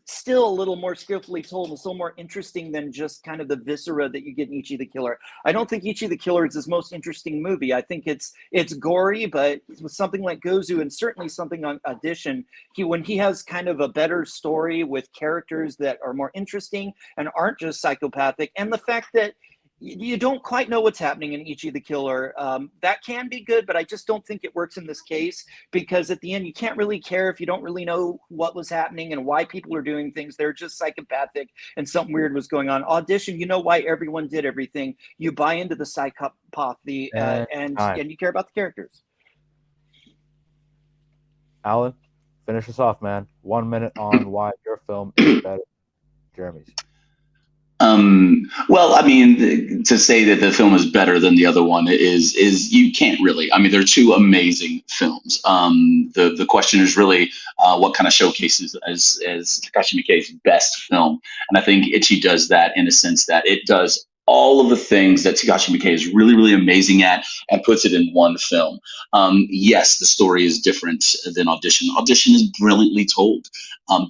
[SPEAKER 3] still a little more skillfully told and still more interesting than just kind of the viscera that you get in Ichi the Killer. I don't think Ichi the Killer is his most interesting movie. I think it's gory, but with something like Gozu and certainly something on Audition, when he has kind of a better story with characters that are more interesting and aren't just psychopathic, and the fact that you don't quite know what's happening in Ichi the Killer. That can be good, but I just don't think it works in this case, because at the end, you can't really care if you don't really know what was happening and why people are doing things. They're just psychopathic and something weird was going on. Audition, you know why everyone did everything. You buy into the psychopathy and you care about the characters.
[SPEAKER 1] Alan, finish us off, man. 1 minute on why your film is better than Jeremy's.
[SPEAKER 2] Well, I mean, to say that the film is better than the other one is you can't really. I mean, they're two amazing films. The question is really what kind of showcases as Takashi Miike's best film, and I think Ichi does that in a sense that it does all of the things that Takashi Miike is really, really amazing at and puts it in one film. Yes, the story is different than Audition. Audition is brilliantly told,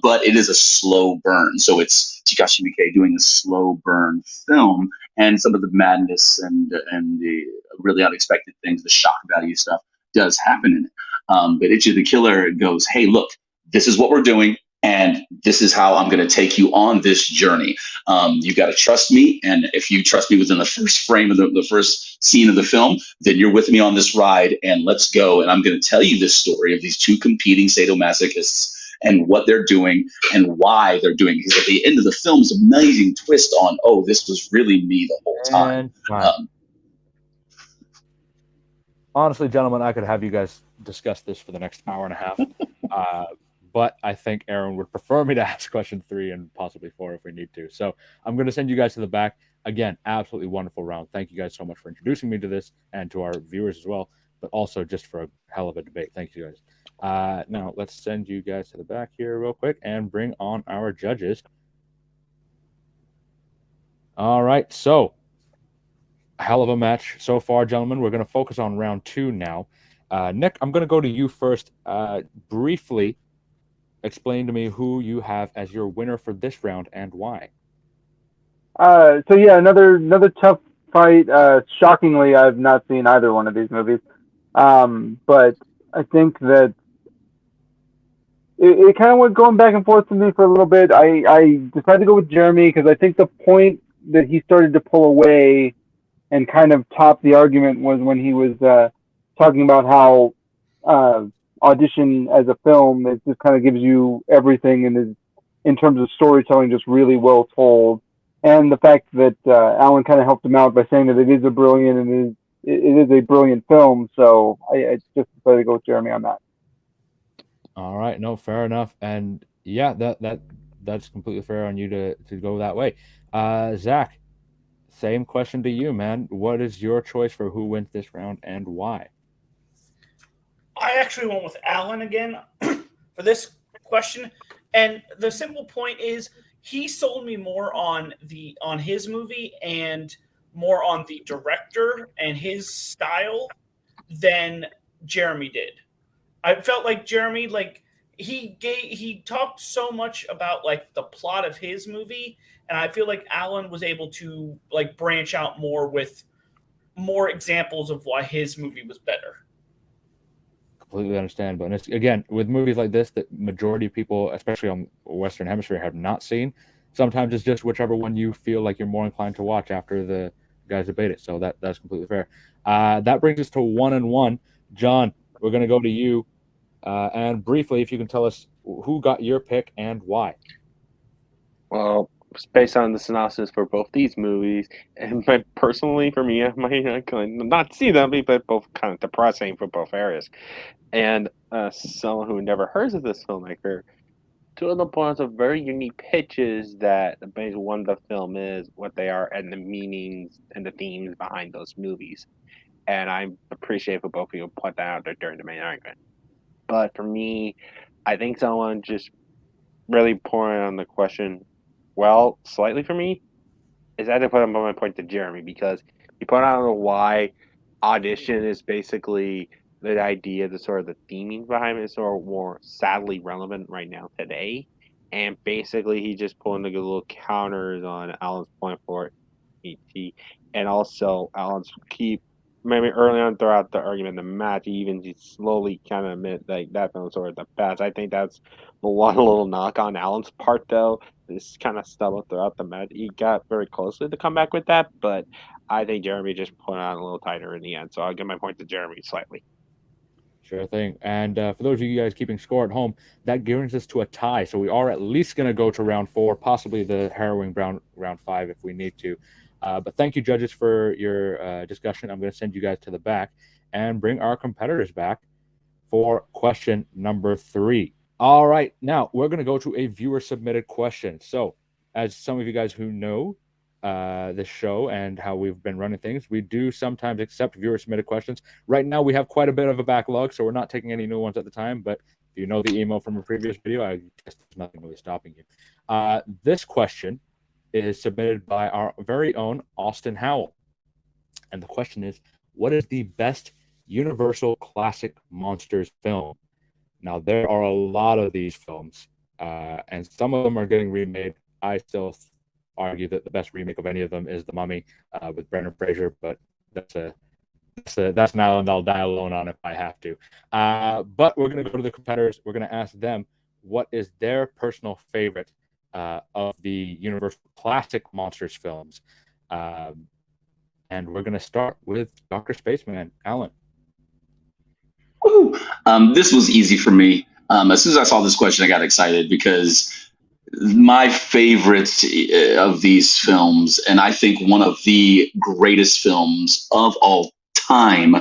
[SPEAKER 2] but it is a slow burn. So it's Takashi Miike doing a slow burn film, and some of the madness and the really unexpected things, the shock value stuff, does happen in it. But Ichi the Killer goes, hey, look, this is what we're doing. And this is how I'm going to take you on this journey. You got to trust me. And if you trust me within the first frame of the first scene of the film, then you're with me on this ride and let's go. And I'm going to tell you this story of these two competing sadomasochists and what they're doing and why they're doing it. Because at the end of the film is an amazing twist on, oh, this was really me the whole time.
[SPEAKER 1] Honestly, gentlemen, I could have you guys discuss this for the next hour and a half. But I think Aaron would prefer me to ask question 3 and possibly 4 if we need to. So I'm going to send you guys to the back. Again, absolutely wonderful round. Thank you guys so much for introducing me to this and to our viewers as well, but also just for a hell of a debate. Thank you guys. Now, let's send you guys to the back here real quick and bring on our judges. All right, so a hell of a match so far, gentlemen. We're going to focus on round 2 now. Nick, I'm going to go to you first. Briefly, explain to me who you have as your winner for this round and why.
[SPEAKER 5] So yeah, another tough fight. Shockingly, I've not seen either one of these movies, but I think that it kind of went going back and forth for me for a little bit. I decided to go with Jeremy because I think the point that he started to pull away and kind of top the argument was when he was talking about how Audition as a film, it just kind of gives you everything and is, in terms of storytelling, just really well told. And the fact that Alan kind of helped him out by saying that it is a brilliant film. So I just decided to go with Jeremy on that.
[SPEAKER 1] All right, no, fair enough. And yeah, that's completely fair on you to go that way. Zach, same question to you, man. What is your choice for who wins this round and why?
[SPEAKER 6] I actually went with Alan again for this question, and the simple point is he sold me more on his movie and more on the director and his style than Jeremy did. I felt like Jeremy, like he talked so much about like the plot of his movie, and I feel like Alan was able to like branch out more with more examples of why his movie was better.
[SPEAKER 1] Completely understandable. And it's, again, with movies like this that majority of people, especially on Western Hemisphere, have not seen, sometimes it's just whichever one you feel like you're more inclined to watch after the guys debate it. So that's completely fair. That brings us to 1-1. John, we're going to go to you. And briefly, if you can tell us who got your pick and why.
[SPEAKER 4] Well, based on the synopsis for both these movies, and personally for me, I might not see them, but both kind of depressing for both areas. And someone who never heard of this filmmaker, two of the points of very unique pitches that base one the film is, what they are, and the meanings and the themes behind those movies. And I appreciate for both of you to point that out there during the main argument. But for me, I think someone just really pouring on the question, well, slightly for me, is I had to put on my point to Jeremy, because he put out why audition is basically the idea, the sort of the theming behind it is sort of more sadly relevant right now today. And basically he just pulling the good little counters on Alan's point for ET, and also Alan's key maybe early on throughout the argument, the match, he even just slowly kind of admit like that film sort of the best. I think that's one little knock on Alan's part, though. This kind of stumbled throughout the match. He got very closely to come back with that, but I think Jeremy just put on a little tighter in the end. So I'll give my point to Jeremy slightly.
[SPEAKER 1] Sure thing. And for those of you guys keeping score at home, that brings us to a tie. So we are at least going to go to round 4, possibly the harrowing round 5 if we need to. But thank you, judges, for your discussion. I'm going to send you guys to the back and bring our competitors back for question number 3. All right. Now, we're going to go to a viewer-submitted question. So, as some of you guys who know this show and how we've been running things, we do sometimes accept viewer-submitted questions. Right now, we have quite a bit of a backlog, so we're not taking any new ones at the time. But if you know the email from a previous video, I guess there's nothing really stopping you. This question is submitted by our very own Austin Howell. And the question is, what is the best Universal Classic Monsters film? Now, there are a lot of these films, and some of them are getting remade. I still argue that the best remake of any of them is The Mummy with Brendan Fraser, but that's an island I'll die alone on if I have to. But we're going to go to the competitors. We're going to ask them what is their personal favorite of the Universal Classic Monsters films. And we're going to start with Dr. Spaceman. Alan.
[SPEAKER 2] Woo! This was easy for me. As soon as I saw this question, I got excited because my favorite of these films, and I think one of the greatest films of all time,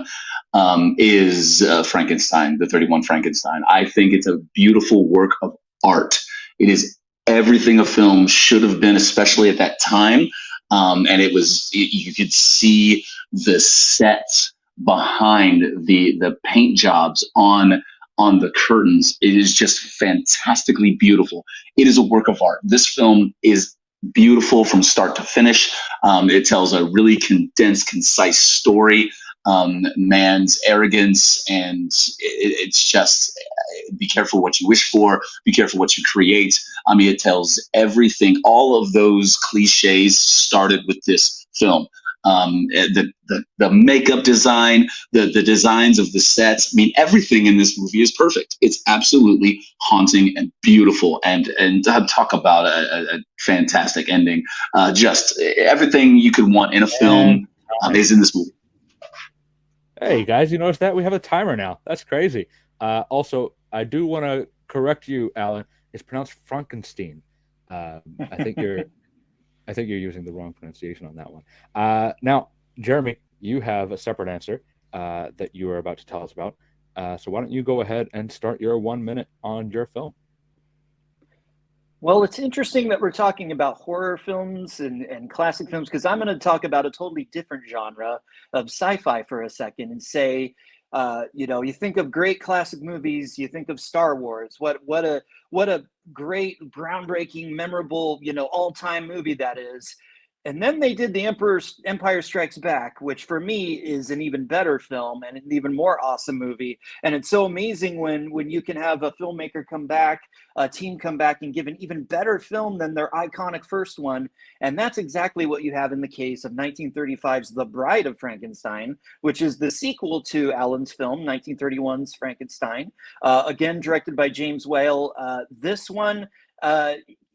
[SPEAKER 2] is Frankenstein, the 31 Frankenstein. I think it's a beautiful work of art. It is everything a film should have been, especially at that time. And it was, you could see the sets behind the paint jobs on the curtains. It is just fantastically beautiful. It is a work of art. This film is beautiful from start to finish. It tells a really condensed, concise story. Man's arrogance, and it's just be careful what you wish for, be careful what you create. I mean, it tells everything. All of those cliches started with this film. The makeup design, the designs of the sets. I mean, everything in this movie is perfect. It's absolutely haunting and beautiful. And talk about a fantastic ending. Just everything you could want in a film is in this movie.
[SPEAKER 1] Hey guys, you notice that we have a timer now? That's crazy. Also, I do want to correct you, Alan. It's pronounced Frankenstein. I think you're using the wrong pronunciation on that one. Now, Jeremy, you have a separate answer that you are about to tell us about. So why don't you go ahead and start your 1 minute on your film?
[SPEAKER 3] Well, it's interesting that we're talking about horror films and classic films, because I'm going to talk about a totally different genre of sci-fi for a second and say, you think of great classic movies, you think of Star Wars. What a great, groundbreaking, memorable, all-time movie that is. And then they did The Empire Strikes Back, which for me is an even better film and an even more awesome movie. And it's so amazing when you can have a filmmaker come back, a team come back and give an even better film than their iconic first one. And that's exactly what you have in the case of 1935's The Bride of Frankenstein, which is the sequel to Alan's film, 1931's Frankenstein, again, directed by James Whale. This one,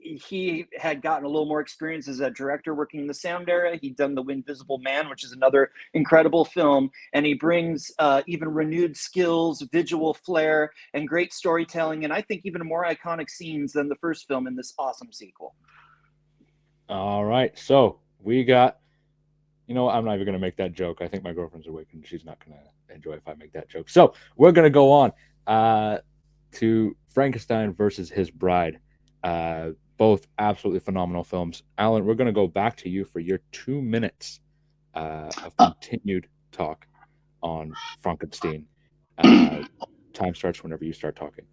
[SPEAKER 3] he had gotten a little more experience as a director working in the sound era. He'd done The Invisible Man, which is another incredible film. And he brings even renewed skills, visual flair, and great storytelling. And I think even more iconic scenes than the first film in this awesome sequel.
[SPEAKER 1] All right. So we got, I'm not even going to make that joke. I think my girlfriend's awake and she's not going to enjoy if I make that joke. So we're going to go on to Frankenstein versus His Bride. Both absolutely phenomenal films. Alan, we're going to go back to you for your 2 minutes of continued talk on Frankenstein. Time starts whenever you start talking.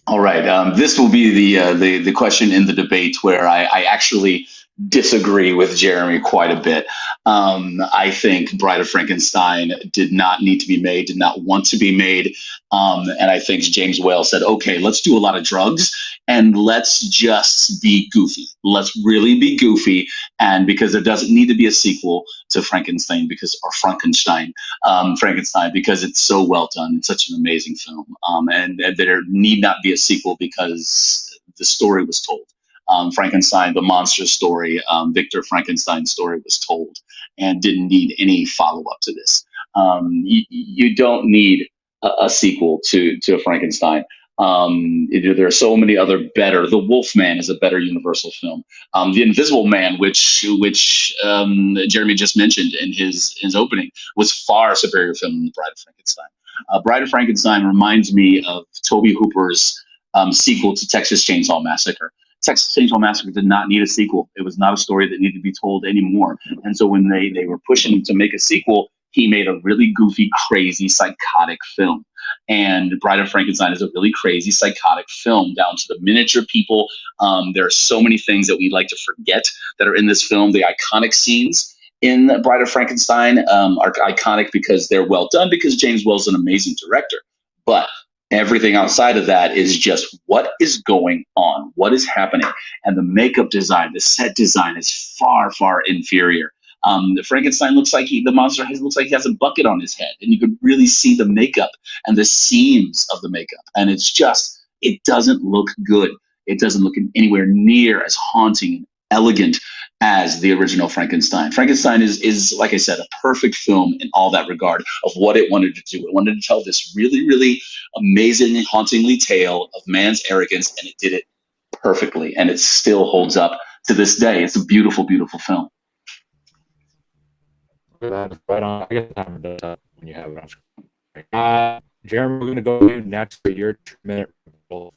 [SPEAKER 2] All right. This will be the question in the debate where I actually disagree with Jeremy quite a bit. I think Bride of Frankenstein did not need to be made, did not want to be made. And I think James Whale said, okay, let's do a lot of drugs and let's just be goofy. Let's really be goofy. And because there doesn't need to be a sequel to Frankenstein because it's so well done. It's such an amazing film. And there need not be a sequel because the story was told. Frankenstein, the monster story, Victor Frankenstein's story was told and didn't need any follow up to this. You don't need a sequel to Frankenstein. There are so many other better. The Wolfman is a better Universal film. The Invisible Man, which Jeremy just mentioned in his opening, was far superior film than The Bride of Frankenstein. Bride of Frankenstein reminds me of Tobe Hooper's sequel to Texas Chainsaw Massacre. Texas Chainsaw Massacre did not need a sequel. It was not a story that needed to be told anymore. And so when they were pushing him to make a sequel, he made a really goofy, crazy, psychotic film. And Bride of Frankenstein is a really crazy, psychotic film down to the miniature people. There are so many things that we like to forget that are in this film. The iconic scenes in Bride of Frankenstein are iconic because they're well done, because James Whale's an amazing director. But everything outside of that is just what is going on, what is happening. And the makeup design, the set design is far, far inferior. The Frankenstein looks like the monster looks like he has a bucket on his head, and you could really see the makeup and the seams of the makeup. And it doesn't look good. It doesn't look anywhere near as haunting and elegant as the original Frankenstein. Frankenstein is, like I said, a perfect film in all that regard of what it wanted to do. It wanted to tell this really, really amazing, hauntingly tale of man's arrogance, and it did it perfectly. And it still holds up to this day. It's a beautiful, beautiful film.
[SPEAKER 1] That is right on. I guess the timer does that when you have it on screen. Jeremy, we're going to go to you next for your 2 minute rule,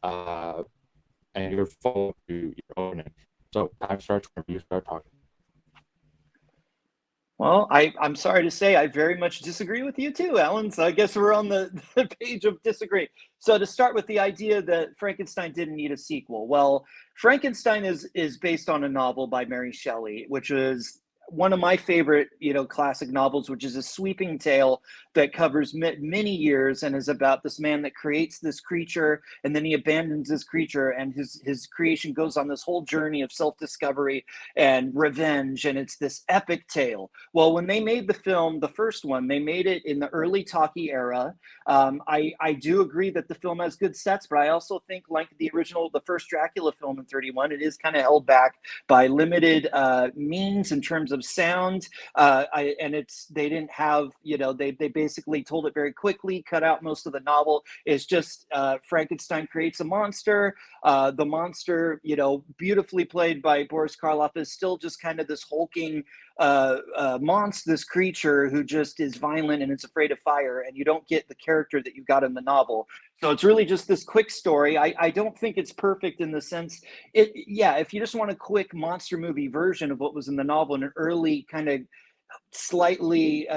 [SPEAKER 1] and your follow-up to your opening. So time starts whenever you start talking.
[SPEAKER 3] Well, I'm sorry to say I very much disagree with you too, Alan. So I guess we're on the page of disagree. So to start with the idea that Frankenstein didn't need a sequel. Well, Frankenstein is based on a novel by Mary Shelley, which is one of my favorite, classic novels, which is a sweeping tale that covers many years and is about this man that creates this creature and then he abandons this creature, and his creation goes on this whole journey of self-discovery and revenge, and it's this epic tale. Well, when they made the film, the first one, they made it in the early talkie era. I do agree that the film has good sets, but I also think, like the first Dracula film in 31, it is kind of held back by limited means in terms of sound. They didn't have, they basically told it very quickly, cut out most of the novel. It's just Frankenstein creates a monster. The monster, beautifully played by Boris Karloff, is still just kind of this hulking monster, this creature who just is violent and it's afraid of fire, and you don't get the character that you got in the novel. So it's really just this quick story. I don't think it's perfect in the sense, if you just want a quick monster movie version of what was in the novel in an early kind of slightly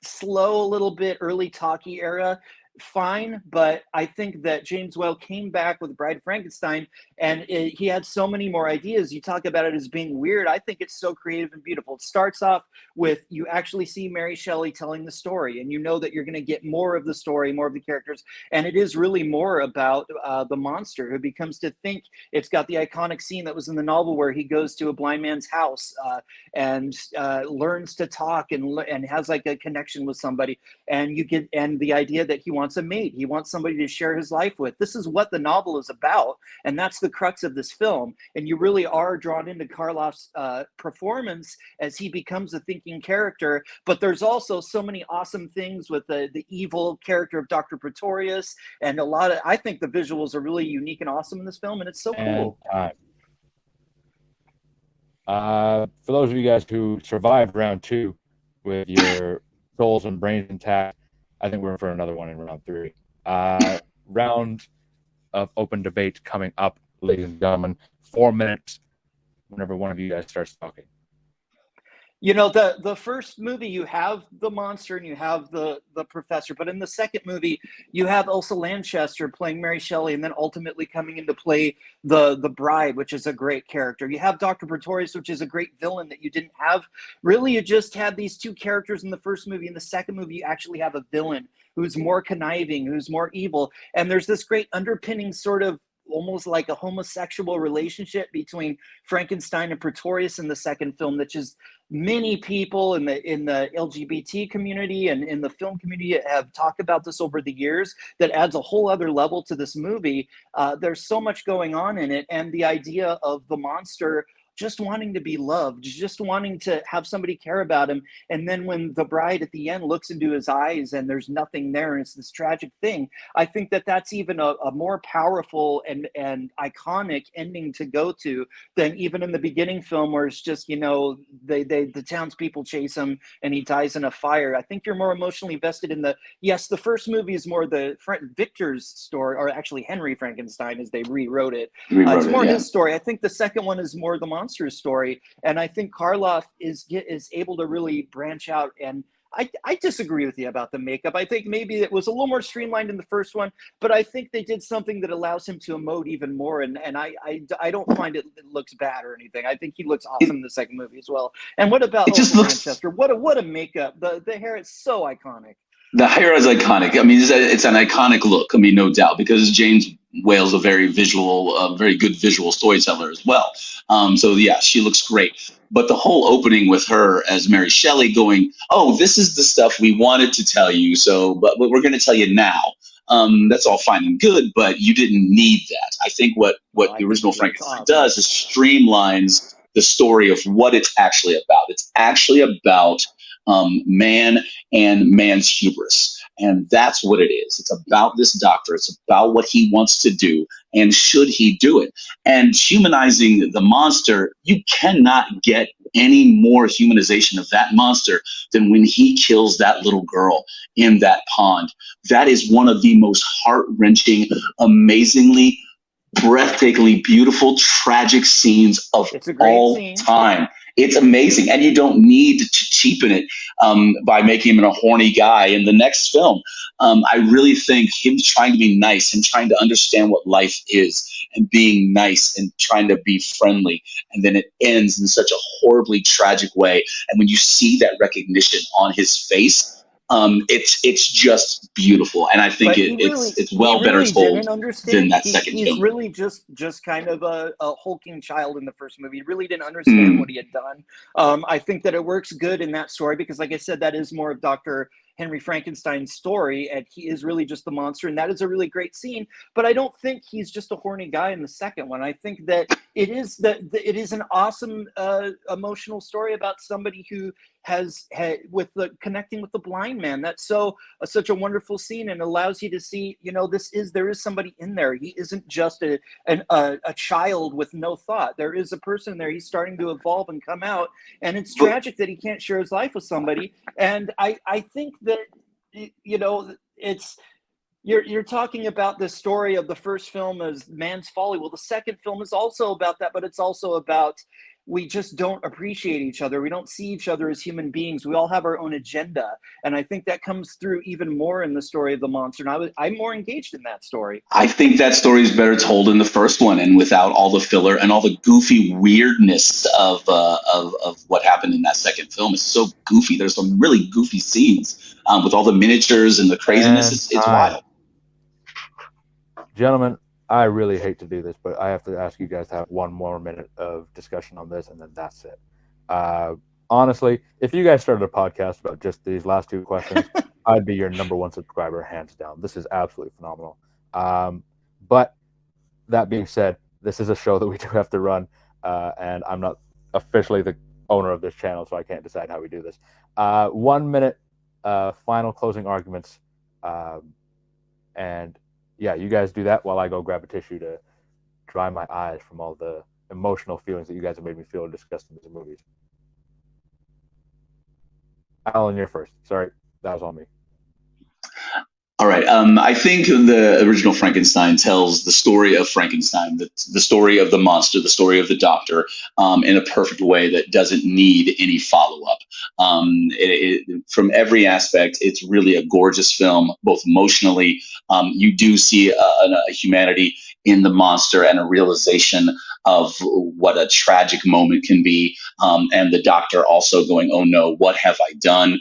[SPEAKER 3] slow, a little bit early talkie era, fine. But I think that James Whale came back with Bride of Frankenstein, and he had so many more ideas. You talk about it as being weird. I think it's so creative and beautiful. It starts off with, you actually see Mary Shelley telling the story, and you know that you're going to get more of the story, more of the characters, and it is really more about the monster who becomes to think. It's got the iconic scene that was in the novel where he goes to a blind man's house and learns to talk and has like a connection with somebody, and the idea that he wants a mate, he wants somebody to share his life with. This is what the novel is about, and that's the crux of this film. And you really are drawn into Karloff's performance as he becomes a thinking character. But there's also so many awesome things with the evil character of Dr. Pretorius, and I think the visuals are really unique and awesome in this film, and it's so cool.
[SPEAKER 1] For those of you guys who survived round 2 with your souls and brains intact, I think we're in for another one in round 3. Round of open debate coming up, ladies and gentlemen. 4 minutes whenever one of you guys starts talking.
[SPEAKER 3] You know, the first movie, you have the monster and you have the professor, but in the second movie, you have Elsa Lanchester playing Mary Shelley, and then ultimately coming into play the bride, which is a great character. You have Dr. Pretorius, which is a great villain that you didn't have. Really, you just had these two characters in the first movie. In the second movie, you actually have a villain who's more conniving, who's more evil, and there's this great underpinning sort of almost like a homosexual relationship between Frankenstein and Pretorius in the second film that just many people in the LGBT community and in the film community have talked about this over the years. That adds a whole other level to this movie. There's so much going on in it, and the idea of the monster just wanting to be loved, just wanting to have somebody care about him. And then when the bride at the end looks into his eyes and there's nothing there, and it's this tragic thing, I think that that's even a more powerful and iconic ending to go to than even in the beginning film, where it's just, you know, the townspeople chase him and he dies in a fire. I think you're more emotionally invested in the first movie is more the Victor's story, or actually Henry Frankenstein as they rewrote it. It's more his story. I think the second one is more the monster's story, and I think Karloff is able to really branch out. And I disagree with you about the makeup. I think maybe it was a little more streamlined in the first one, but I think they did something that allows him to emote even more. And I don't find it looks bad or anything. I think he looks awesome in the second movie as well. And what about Manchester? What a makeup! The hair is so iconic.
[SPEAKER 2] The hair is iconic. I mean, it's an iconic look. I mean, no doubt, because James Whale's a very good visual storyteller as well. So yeah, she looks great. But the whole opening with her as Mary Shelley going, "Oh, this is the stuff we wanted to tell you. So, but we're going to tell you now." That's all fine and good, but you didn't need that. I think what the original Frankenstein does is streamlines the story of what it's actually about. It's actually about man and man's hubris. And that's what it is. It's about this doctor. It's about what he wants to do, and should he do it? And humanizing the monster, you cannot get any more humanization of that monster than when he kills that little girl in that pond. That is one of the most heart-wrenching, amazingly, breathtakingly beautiful, tragic scenes of all time. It's amazing, and you don't need to cheapen it by making him a horny guy in the next film. I really think him trying to be nice and trying to understand what life is and being nice and trying to be friendly, and then it ends in such a horribly tragic way. And when you see that recognition on his face, it's just beautiful, and I think it's well better told than that second film.
[SPEAKER 3] He's really just kind of a hulking child in the first movie. He really didn't understand what he had done. I think that it works good in that story because, like I said, that is more of Dr. Henry Frankenstein's story, and he is really just the monster, and that is a really great scene. But I don't think he's just a horny guy in the second one. I think that it is an awesome emotional story about somebody who has connecting with the blind man. That's such a wonderful scene, and allows you to see, you know, there is somebody in there. He isn't just a child with no thought. There is a person there. He's starting to evolve and come out, and it's tragic that he can't share his life with somebody. And I think that, you know, you're talking about the story of the first film as man's folly. Well, the second film is also about that, but it's also about we just don't appreciate each other. We don't see each other as human beings. We all have our own agenda. And I think that comes through even more in the story of the monster. And I'm more engaged in that story.
[SPEAKER 2] I think that story is better told in the first one, and without all the filler and all the goofy weirdness of what happened in that second film. It's so goofy. There's some really goofy scenes with all the miniatures and the craziness. It's wild.
[SPEAKER 1] Gentlemen, I really hate to do this, but I have to ask you guys to have one more minute of discussion on this, and then that's it. Honestly, if you guys started a podcast about just these last two questions, I'd be your number one subscriber, hands down. This is absolutely phenomenal. But that being said, this is a show that we do have to run, and I'm not officially the owner of this channel, so I can't decide how we do this. 1 minute final closing arguments, and yeah, you guys do that while I go grab a tissue to dry my eyes from all the emotional feelings that you guys have made me feel discussing these movies. Alan, you're first. Sorry, that was on me.
[SPEAKER 2] All right. I think the original Frankenstein tells the story of Frankenstein, the story of the monster, the story of the doctor, in a perfect way that doesn't need any follow up. From every aspect, it's really a gorgeous film, both emotionally. You do see a humanity in the monster and a realization of what a tragic moment can be. And the doctor also going, "Oh no, what have I done?"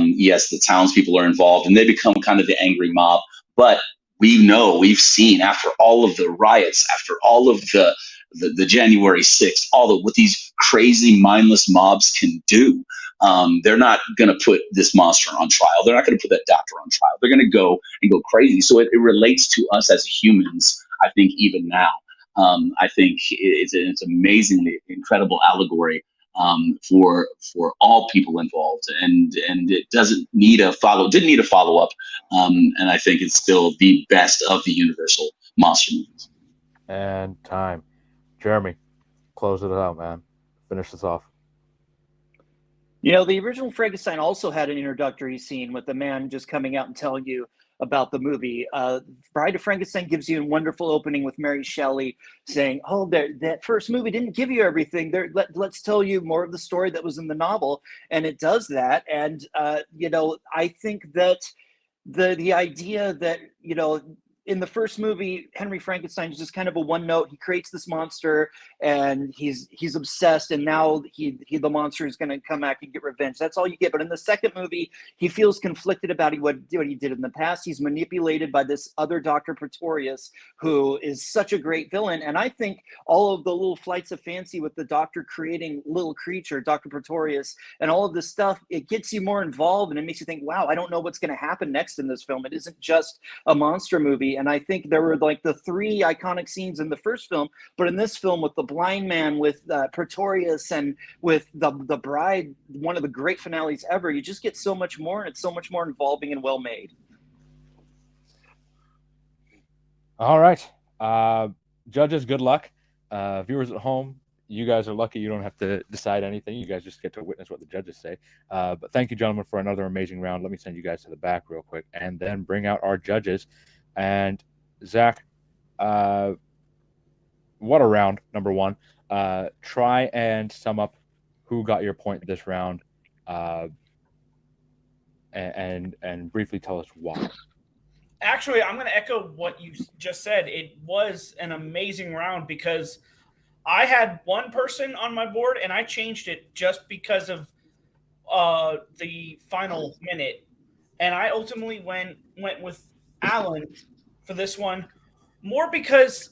[SPEAKER 2] Yes, the townspeople are involved and they become kind of the angry mob. But we've seen after all of the riots, after all of the January 6th, all of what these crazy, mindless mobs can do. They're not going to put this monster on trial. They're not going to put that doctor on trial. They're going to go and go crazy. So it relates to us as humans, I think, even now. I think it's amazingly incredible allegory for all people involved, and it didn't need a follow up, and I think it's still the best of the Universal monster movies.
[SPEAKER 1] And time, Jeremy, close it out, man. Finish this off.
[SPEAKER 3] The original Frankenstein also had an introductory scene with the man just coming out and telling you about the movie. Bride of Frankenstein gives you a wonderful opening with Mary Shelley saying, "Oh, that first movie didn't give you everything. Let's tell you more of the story that was in the novel," and it does that. And I think that the idea that in the first movie, Henry Frankenstein is just kind of a one note. He creates this monster and he's obsessed, and now the monster is going to come back and get revenge. That's all you get. But in the second movie, he feels conflicted about what he did in the past. He's manipulated by this other Dr. Pretorius, who is such a great villain. And I think all of the little flights of fancy with the doctor creating little creature, Dr. Pretorius, and all of this stuff, it gets you more involved and it makes you think, wow, I don't know what's going to happen next in this film. It isn't just a monster movie. And I think there were like the three iconic scenes in the first film, but in this film with the blind man, with Pretorius, and with the bride, one of the great finales ever, you just get so much more, and it's so much more involving and well made.
[SPEAKER 1] All right. Judges, good luck. Viewers at home, you guys are lucky. You don't have to decide anything. You guys just get to witness what the judges say. But thank you, gentlemen, for another amazing round. Let me send you guys to the back real quick and then bring out our judges. And Zach, what a round, number one. Try and sum up who got your point this round, and briefly tell us why.
[SPEAKER 6] Actually, I'm going to echo what you just said. It was an amazing round because I had one person on my board and I changed it just because of the final minute. And I ultimately went with Alan for this one, more because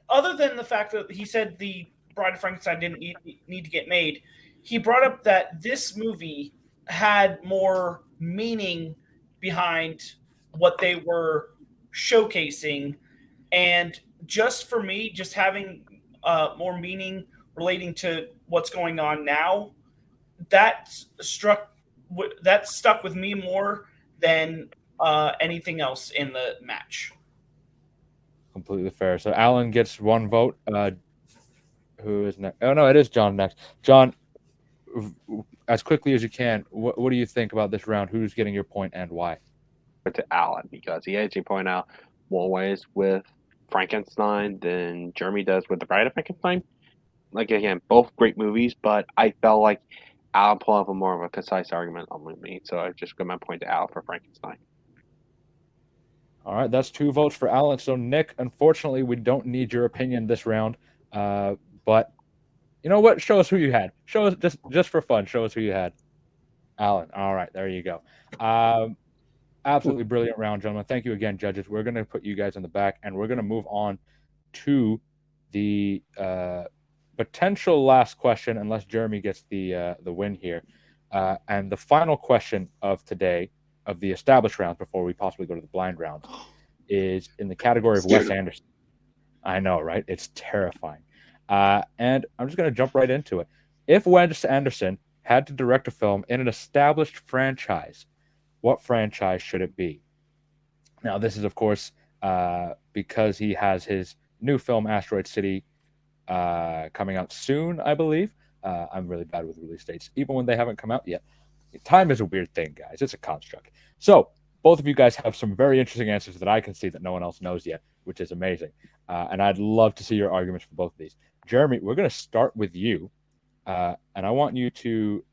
[SPEAKER 6] other than the fact that he said the Bride of Frankenstein didn't need to get made, he brought up that this movie had more meaning behind what they were showcasing. And just for me, just having more meaning relating to what's going on now, that stuck with me more than anything else in the match.
[SPEAKER 1] Completely fair. So Alan gets one vote. Who is next? Oh no, it is John next. John, as quickly as you can, what do you think about this round? Who's getting your point and why?
[SPEAKER 4] To Alan, because he actually point out more ways with Frankenstein than Jeremy does with The Bride of Frankenstein. Like, again, both great movies, but I felt like Alan pulled up a more of a concise argument on me, so I just got my point to Alan for Frankenstein.
[SPEAKER 1] All right, that's 2 votes for Alan. So Nick, unfortunately, we don't need your opinion this round, but you know what? Show us who you had. Show us just for fun. Show us who you had. Alan. All right, there you go. Absolutely brilliant round, gentlemen. Thank you again, judges. We're going to put you guys in the back, and we're going to move on to the potential last question, unless Jeremy gets the win here. And the final question of today, of the established rounds before we possibly go to the blind rounds, is in the category of Wes Anderson. I know, right? It's terrifying. And I'm just going to jump right into it. If Wes Anderson had to direct a film in an established franchise, what franchise should it be? Now, this is, of course, because he has his new film, Asteroid City, coming out soon, I believe. I'm really bad with release dates, even when they haven't come out yet. Time is a weird thing, guys. It's a construct. So both of you guys have some very interesting answers that I can see that no one else knows yet, which is amazing. And I'd love to see your arguments for both of these. Jeremy, we're going to start with you. And I want you to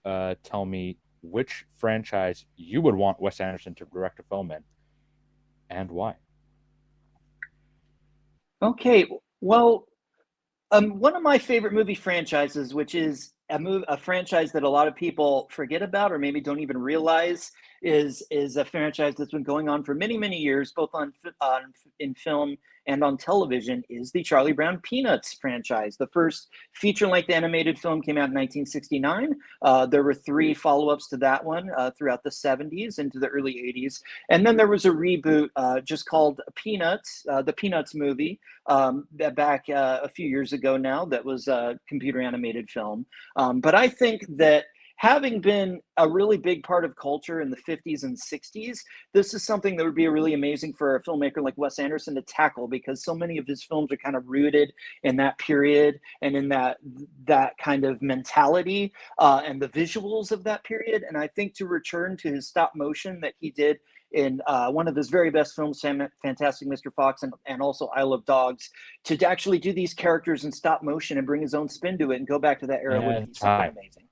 [SPEAKER 1] tell me which franchise you would want Wes Anderson to direct a film in and why.
[SPEAKER 3] Okay, well, one of my favorite movie franchises, which is a franchise that a lot of people forget about or maybe don't even realize, is a franchise that's been going on for many, many years, both in film and on television, is the Charlie Brown Peanuts franchise. The first feature-length animated film came out in 1969. There were 3 follow-ups to that one throughout the 70s into the early 80s. And then there was a reboot just called Peanuts, the Peanuts movie, back a few years ago now, that was a computer animated film. But I think that having been a really big part of culture in the 50s and 60s, this is something that would be really amazing for a filmmaker like Wes Anderson to tackle, because so many of his films are kind of rooted in that period and in that kind of mentality and the visuals of that period. And I think to return to his stop motion that he did in one of his very best films, Fantastic Mr. Fox, and also I Love Dogs, to actually do these characters in stop motion and bring his own spin to it and go back to that era would be something amazing.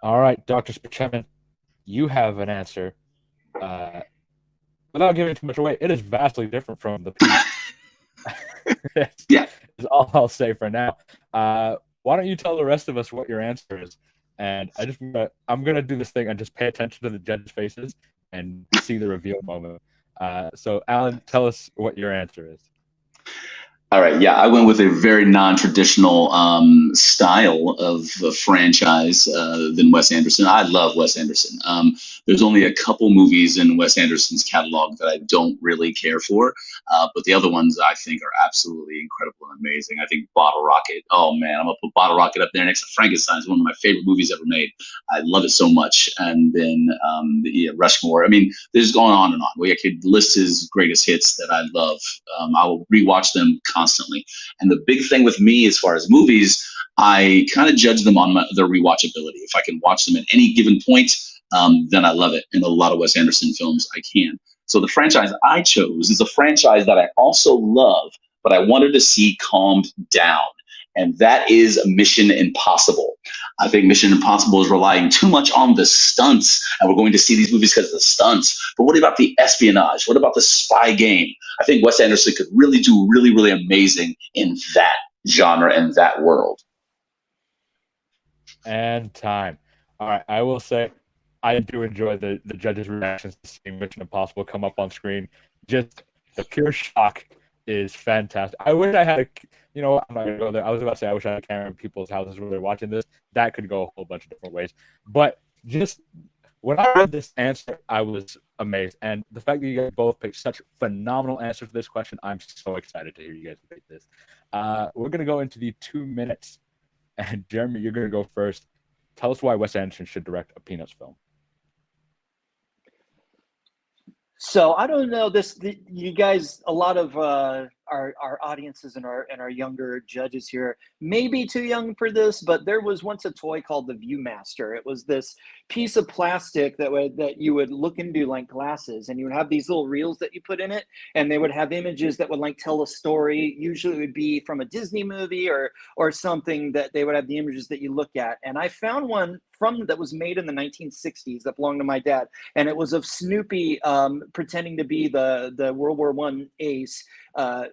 [SPEAKER 1] All right, Dr. Spaceman, you have an answer. Without giving too much away, it is vastly different from the Peanuts.
[SPEAKER 2] Yeah.
[SPEAKER 1] Is all I'll say for now. Why don't you tell the rest of us what your answer is? And I'm gonna do this thing and just pay attention to the judges' faces and see the reveal moment. So, Alan, tell us what your answer is.
[SPEAKER 2] All right, yeah, I went with a very non-traditional style of franchise than Wes Anderson. I love Wes Anderson. There's only a couple movies in Wes Anderson's catalog that I don't really care for, but the other ones I think are absolutely incredible and amazing. I think Bottle Rocket, oh man, I'm gonna put Bottle Rocket up there next to Frankenstein. It's one of my favorite movies ever made. I love it so much. And then Rushmore. I mean, there's going on and on. I could list his greatest hits that I love. I will rewatch them constantly. And the big thing with me as far as movies, I kind of judge them on their rewatchability. If I can watch them at any given point, then I love it. In a lot of Wes Anderson films, I can. So the franchise I chose is a franchise that I also love, but I wanted to see calmed down. And that is Mission Impossible. I think Mission Impossible is relying too much on the stunts, and we're going to see these movies because of the stunts. But what about the espionage? What about the spy game? I think Wes Anderson could really do really, really amazing in that genre and that world.
[SPEAKER 1] And time. All right, I will say I do enjoy the judges' reactions to seeing Mission Impossible come up on screen. Just the pure shock is fantastic. I wish I had I'm not going to go there. I was about to say I wish I had a camera in people's houses where they're watching this. That could go a whole bunch of different ways. But just when I read this answer, I was amazed. And the fact that you guys both picked such phenomenal answers to this question, I'm so excited to hear you guys pick this. We're going to go into the 2 minutes. And Jeremy, you're going to go first. Tell us why Wes Anderson should direct a Peanuts film.
[SPEAKER 3] So I don't know you guys, a lot of our audiences and our younger judges here may be too young for this, but there was once a toy called the Viewmaster. It was this piece of plastic that you would look into like glasses, and you would have these little reels that you put in it, and they would have images that would like tell a story. Usually it would be from a Disney movie or something, that they would have the images that you look at. And I found one that was made in the 1960s that belonged to my dad, and it was of Snoopy pretending to be the World War I ace.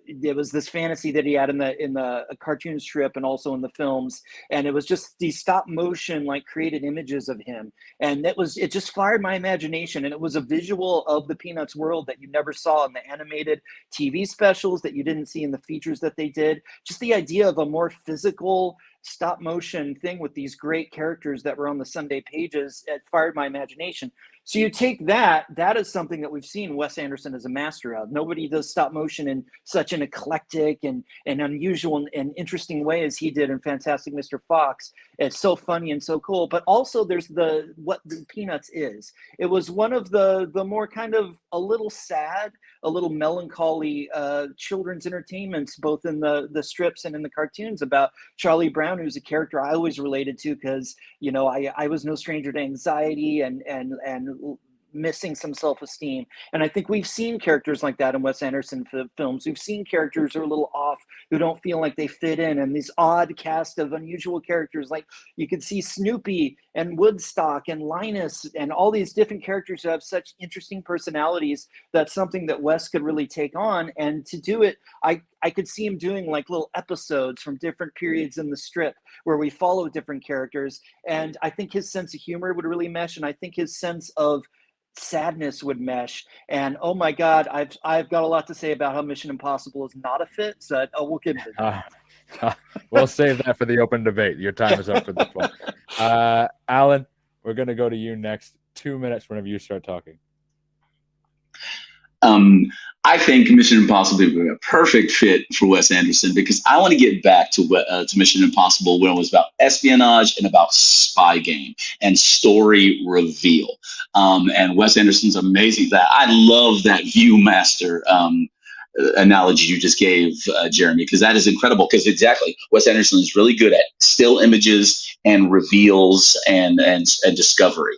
[SPEAKER 3] It was this fantasy that he had in the cartoon strip and also in the films, and it was just these stop motion like created images of him, and it just fired my imagination. And it was a visual of the Peanuts world that you never saw in the animated TV specials, that you didn't see in the features that they did. Just the idea of a more physical stop motion thing with these great characters that were on the Sunday pages, it fired my imagination. So you take that is something that we've seen Wes Anderson as a master of. Nobody does stop motion in such an eclectic and unusual and interesting way as he did in Fantastic Mr. Fox. it's so funny and so cool. But also there's what the Peanuts is. It was one of the more kind of a little sad, a little melancholy children's entertainments, both in the strips and in the cartoons, about Charlie Brown, who's a character I always related to because, you know, I was no stranger to anxiety and missing some self-esteem. And I think we've seen characters like that in Wes Anderson films. We've seen characters who are a little off, who don't feel like they fit in, and these odd cast of unusual characters. Like you could see Snoopy and Woodstock and Linus and all these different characters who have such interesting personalities. That's something that Wes could really take on. And to do it, I could see him doing like little episodes from different periods in the strip where we follow different characters. And I think his sense of humor would really mesh. And I think his sense of sadness would mesh. And oh my God, I've got a lot to say about how Mission Impossible is not a fit. So we'll get into that.
[SPEAKER 1] We'll save that for the open debate. Your time is up for this one. Alan, we're going to go to you next. 2 minutes whenever you start talking.
[SPEAKER 2] I think Mission Impossible would be a perfect fit for Wes Anderson because I want to get back to Mission Impossible when it was about espionage and about spy game and story reveal. And Wes Anderson's amazing at that. I love that Viewmaster analogy you just gave, Jeremy, because that is incredible. Because exactly, Wes Anderson is really good at still images and reveals and discovery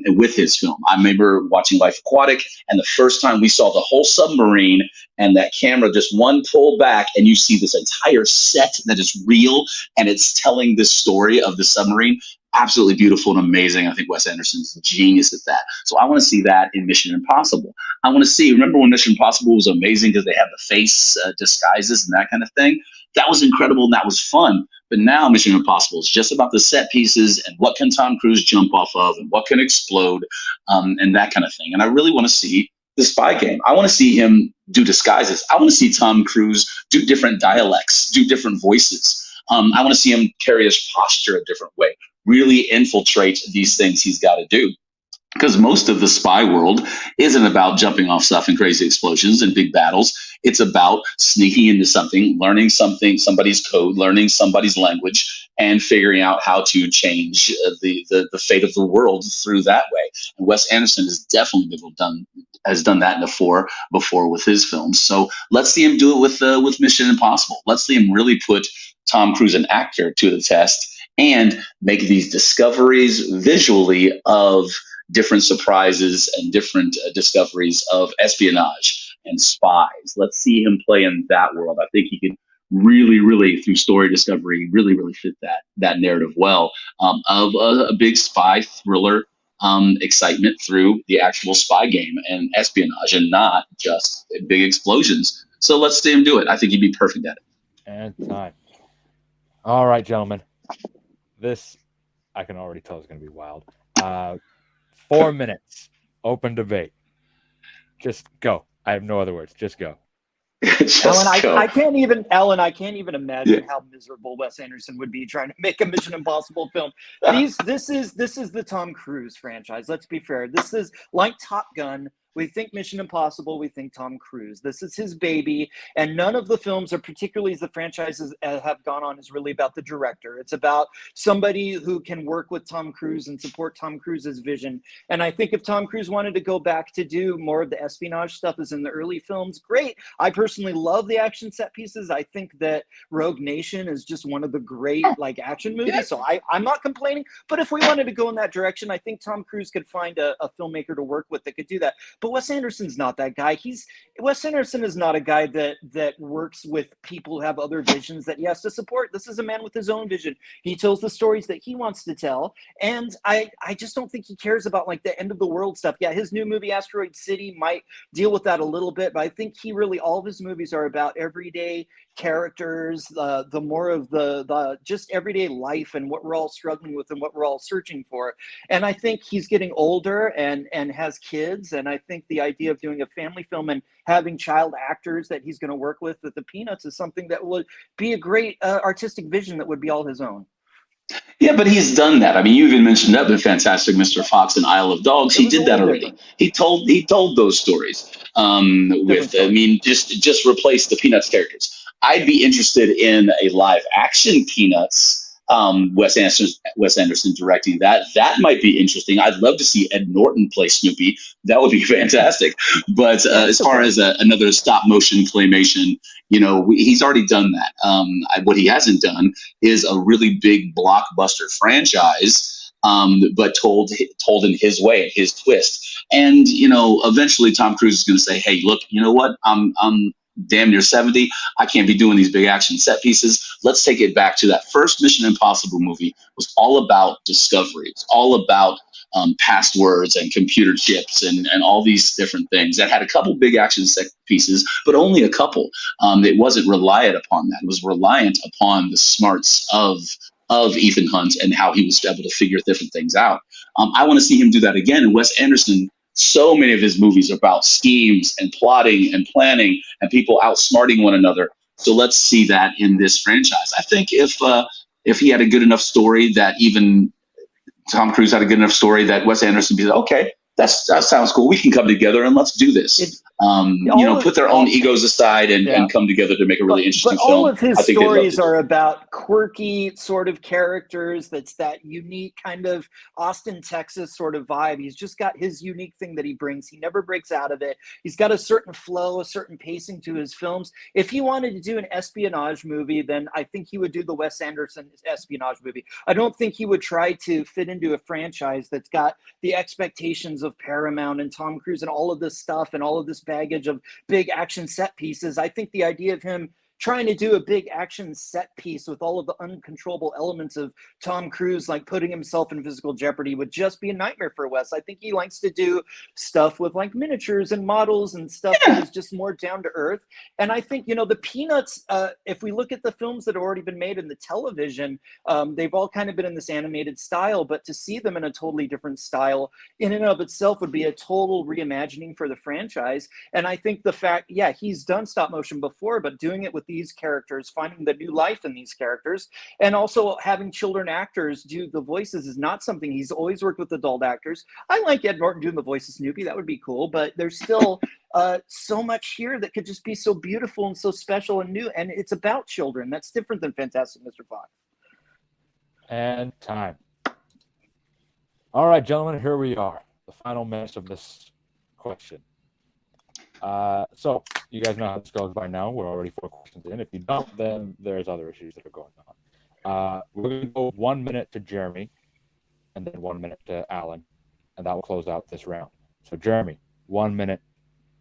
[SPEAKER 2] with his film. I remember watching Life Aquatic, and the first time we saw the whole submarine and that camera just one pull back, and you see this entire set that is real, and it's telling the story of the submarine. Absolutely beautiful and amazing. I think Wes Anderson's a genius at that. So I want to see that in Mission Impossible. I want to see, remember when Mission Impossible was amazing because they had the face disguises and that kind of thing? That was incredible and that was fun. But now Mission Impossible is just about the set pieces and what can Tom Cruise jump off of and what can explode and that kind of thing. And I really want to see the spy game. I want to see him do disguises. I want to see Tom Cruise do different dialects, do different voices. I want to see him carry his posture a different way, really infiltrate these things he's got to do. Because most of the spy world isn't about jumping off stuff and crazy explosions and big battles. It's about sneaking into something, learning something, somebody's code, learning somebody's language, and figuring out how to change the fate of the world through that way. And Wes Anderson has definitely done that before with his films. So let's see him do it with Mission Impossible. Let's see him really put Tom Cruise, an actor, to the test and make these discoveries visually of different surprises and different discoveries of espionage and spies. Let's see him play in that world. I think he could really, through story discovery, really fit that narrative well of a big spy thriller excitement through the actual spy game and espionage and not just big explosions. So let's see him do it. I think he'd be perfect at it.
[SPEAKER 1] And time. All right, gentlemen. This, I can already tell, is going to be wild. 4 minutes, open debate. Just go. I have no other words. Just go.
[SPEAKER 3] Alan, I can't even imagine how miserable Wes Anderson would be trying to make a Mission Impossible film. This is the Tom Cruise franchise. Let's be fair. This is like Top Gun. We think Mission Impossible, we think Tom Cruise. This is his baby, and none of the films, or particularly as the franchises have gone on, is really about the director. It's about somebody who can work with Tom Cruise and support Tom Cruise's vision. And I think if Tom Cruise wanted to go back to do more of the espionage stuff as in the early films, great. I personally love the action set pieces. I think that Rogue Nation is just one of the great action movies, so I'm not complaining. But if we wanted to go in that direction, I think Tom Cruise could find a filmmaker to work with that could do that. But Wes Anderson's not that guy. Wes Anderson is not a guy that works with people who have other visions that he has to support. This is a man with his own vision. He tells the stories that he wants to tell. And I just don't think he cares about like the end of the world stuff. Yeah, his new movie, Asteroid City, might deal with that a little bit, but I think all of his movies are about everyday characters, the more of the just everyday life and what we're all struggling with and what we're all searching for. And I think he's getting older and has kids, and I think the idea of doing a family film and having child actors that he's going to work with the Peanuts is something that would be a great artistic vision that would be all his own.
[SPEAKER 2] Yeah, but he's done that. I mean, you even mentioned that, the Fantastic Mr. Fox and Isle of Dogs. He did that already. Different. He told those stories just replace the Peanuts characters. I'd be interested in a live action Peanuts Wes Anderson directing that. That might be interesting. I'd love to see Ed Norton play Snoopy. That would be fantastic. But as far as another stop motion claymation, he's already done that. What he hasn't done is a really big blockbuster franchise, but told in his way, his twist. And eventually Tom Cruise is going to say, "Hey, look, you know what? I'm damn near 70. I can't be doing these big action set pieces. Let's take it back to that first Mission Impossible movie. It was all about discovery. It's all about passwords and computer chips and all these different things. That had a couple big action set pieces, but only a couple. It wasn't reliant upon that. It was reliant upon the smarts of Ethan Hunt and how he was able to figure different things out. I want to see him do that again. And Wes Anderson, so many of his movies are about schemes and plotting and planning and people outsmarting one another. So let's see that in this franchise. I think if he had a good enough story that even Tom Cruise had a good enough story that Wes Anderson would be like, okay, that sounds cool. We can come together and let's do this. Put their own egos aside and come together to make a really interesting film.
[SPEAKER 3] But all of his stories are about quirky sort of characters. That's that unique kind of Austin, Texas sort of vibe. He's just got his unique thing that he brings. He never breaks out of it. He's got a certain flow, a certain pacing to his films. If he wanted to do an espionage movie, then I think he would do the Wes Anderson espionage movie. I don't think he would try to fit into a franchise that's got the expectations of Paramount and Tom Cruise and all of this stuff and all of this baggage of big action set pieces. I think the idea of him trying to do a big action set piece with all of the uncontrollable elements of Tom Cruise, like putting himself in physical jeopardy, would just be a nightmare for Wes. I think he likes to do stuff with like miniatures and models and stuff that is just more down to earth. And I think, the Peanuts, if we look at the films that have already been made in the television, they've all kind of been in this animated style, but to see them in a totally different style in and of itself would be a total reimagining for the franchise. And I think the fact, he's done stop motion before, but doing it with these characters, finding the new life in these characters, and also having children actors do the voices is not something he's always worked with adult actors. I like Ed Norton doing the voice of Snoopy. That would be cool, but there's still so much here that could just be so beautiful and so special and new, and it's about children. That's different than Fantastic Mr. Fox.
[SPEAKER 1] And time. All right, gentlemen, here we are, the final minutes of this question. So you guys know how this goes by now. We're already 4 questions in. If you don't, then there's other issues that are going on. We're going to go 1 minute to Jeremy and then 1 minute to Alan, and that will close out this round. So Jeremy, 1 minute,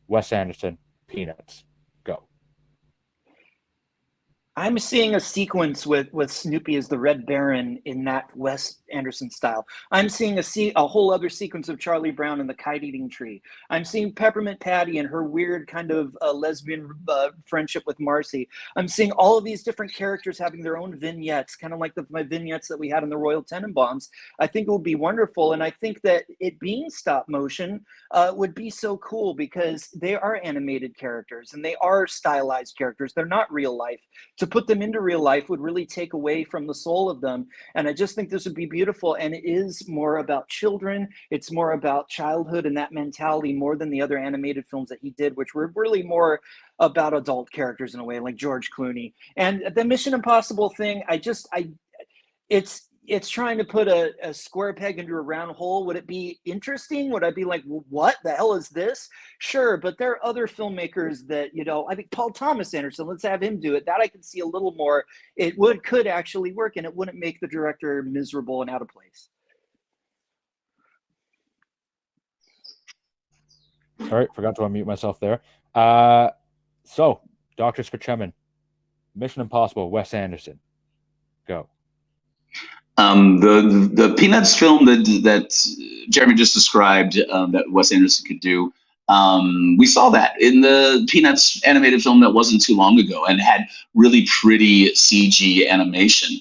[SPEAKER 1] Wes Anderson, Peanuts, go.
[SPEAKER 3] I'm seeing a sequence with Snoopy as the Red Baron in that Wes Anderson style. I'm seeing a whole other sequence of Charlie Brown and the kite-eating tree. I'm seeing Peppermint Patty and her weird kind of lesbian friendship with Marcy. I'm seeing all of these different characters having their own vignettes, kind of like my vignettes that we had in the Royal Tenenbaums. I think it would be wonderful, and I think that it being stop motion would be so cool because they are animated characters and they are stylized characters. They're not real life. To put them into real life would really take away from the soul of them. And I just think this would be beautiful. And it is more about children. It's more about childhood and that mentality more than the other animated films that he did, which were really more about adult characters in a way, like George Clooney. And the Mission Impossible thing, it's trying to put a square peg into a round hole. Would it be interesting? Would I be like, what the hell is this? Sure, but there are other filmmakers that, I think Paul Thomas Anderson, let's have him do it. That I can see a little more. It could actually work, and it wouldn't make the director miserable and out of place.
[SPEAKER 1] Sorry, forgot to unmute myself there. So, Dr. Skrechemin, Mission Impossible, Wes Anderson, go.
[SPEAKER 2] The Peanuts film that Jeremy just described that Wes Anderson could do, we saw that in the Peanuts animated film that wasn't too long ago and had really pretty CG animation.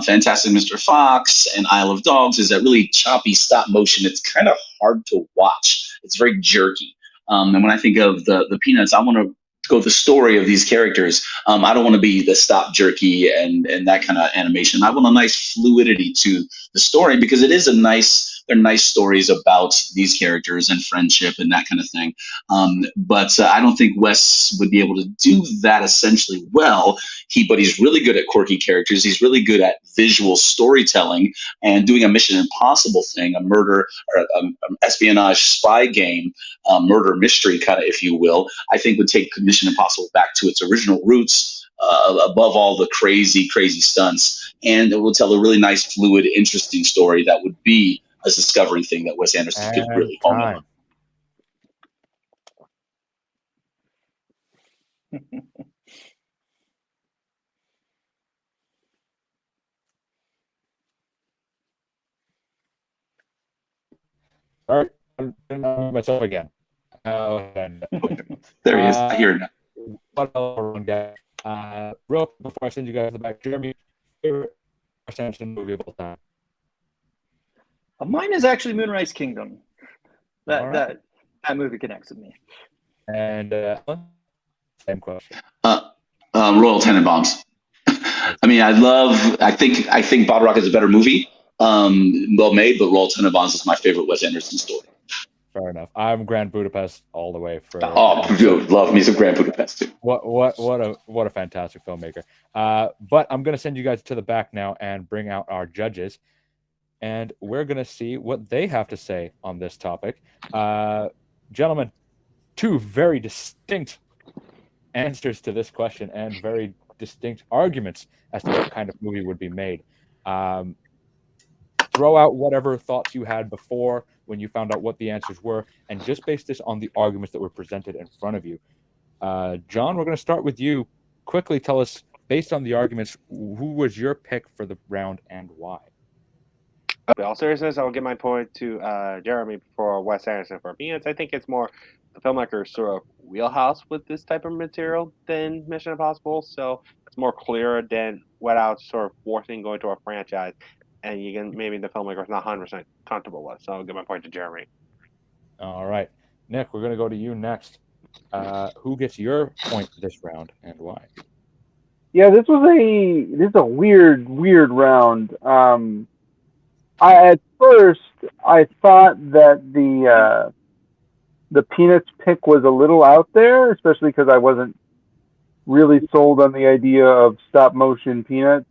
[SPEAKER 2] Fantastic Mr. Fox and Isle of Dogs is that really choppy stop motion. It's kind of hard to watch. It's very jerky. And when I think of the Peanuts, I want to go the story of these characters. I don't want to be the stop jerky and that kind of animation. I want a nice fluidity to the story because it is a nice they're nice stories about these characters and friendship and that kind of thing. But I don't think Wes would be able to do that essentially well. But he's really good at quirky characters. He's really good at visual storytelling and doing a Mission Impossible thing, a murder or espionage spy game, murder mystery kind of, if you will. I think would take Mission Impossible back to its original roots. Above all the crazy stunts, and it will tell a really nice, fluid, interesting story that would be a Discovery thing that Wes Anderson could really hone in on.
[SPEAKER 1] All right, I'm gonna myself again.
[SPEAKER 2] There he is. I hear it now.
[SPEAKER 1] What else, real quick before I send you guys the back, Jeremy, favorite Wes Anderson movie of all time?
[SPEAKER 3] Mine is actually Moonrise Kingdom.
[SPEAKER 1] All right.
[SPEAKER 3] That movie connects with me.
[SPEAKER 1] And same question.
[SPEAKER 2] Royal Tenenbaums. I mean, I think Bottle Rocket is a better movie, well made, but Royal Tenenbaums is my favorite Wes Anderson story.
[SPEAKER 1] Fair enough. I'm Grand Budapest all the way for.
[SPEAKER 2] Love me some Grand Budapest too.
[SPEAKER 1] What a fantastic filmmaker. But I'm gonna send you guys to the back now and bring out our judges, and we're gonna see what they have to say on this topic. Gentlemen, two very distinct answers to this question and very distinct arguments as to what kind of movie would be made. Throw out whatever thoughts you had before when you found out what the answers were, and just base this on the arguments that were presented in front of you. John, we're going to start with you. Quickly tell us, based on the arguments, who was your pick for the round and why?
[SPEAKER 4] In all seriousness, I'll give my point to Jeremy for Wes Anderson. For me, I think it's more the filmmaker's sort of wheelhouse with this type of material than Mission Impossible, so it's more clear than without sort of forcing going to a franchise. And maybe the filmmaker's not 100% comfortable with. So I'll give my point to Jeremy.
[SPEAKER 1] All right. Nick, we're going to go to you next. Who gets your point this round and why?
[SPEAKER 5] Yeah, this is a weird round. At first I thought that the Peanuts pick was a little out there, especially because I wasn't really sold on the idea of stop motion Peanuts.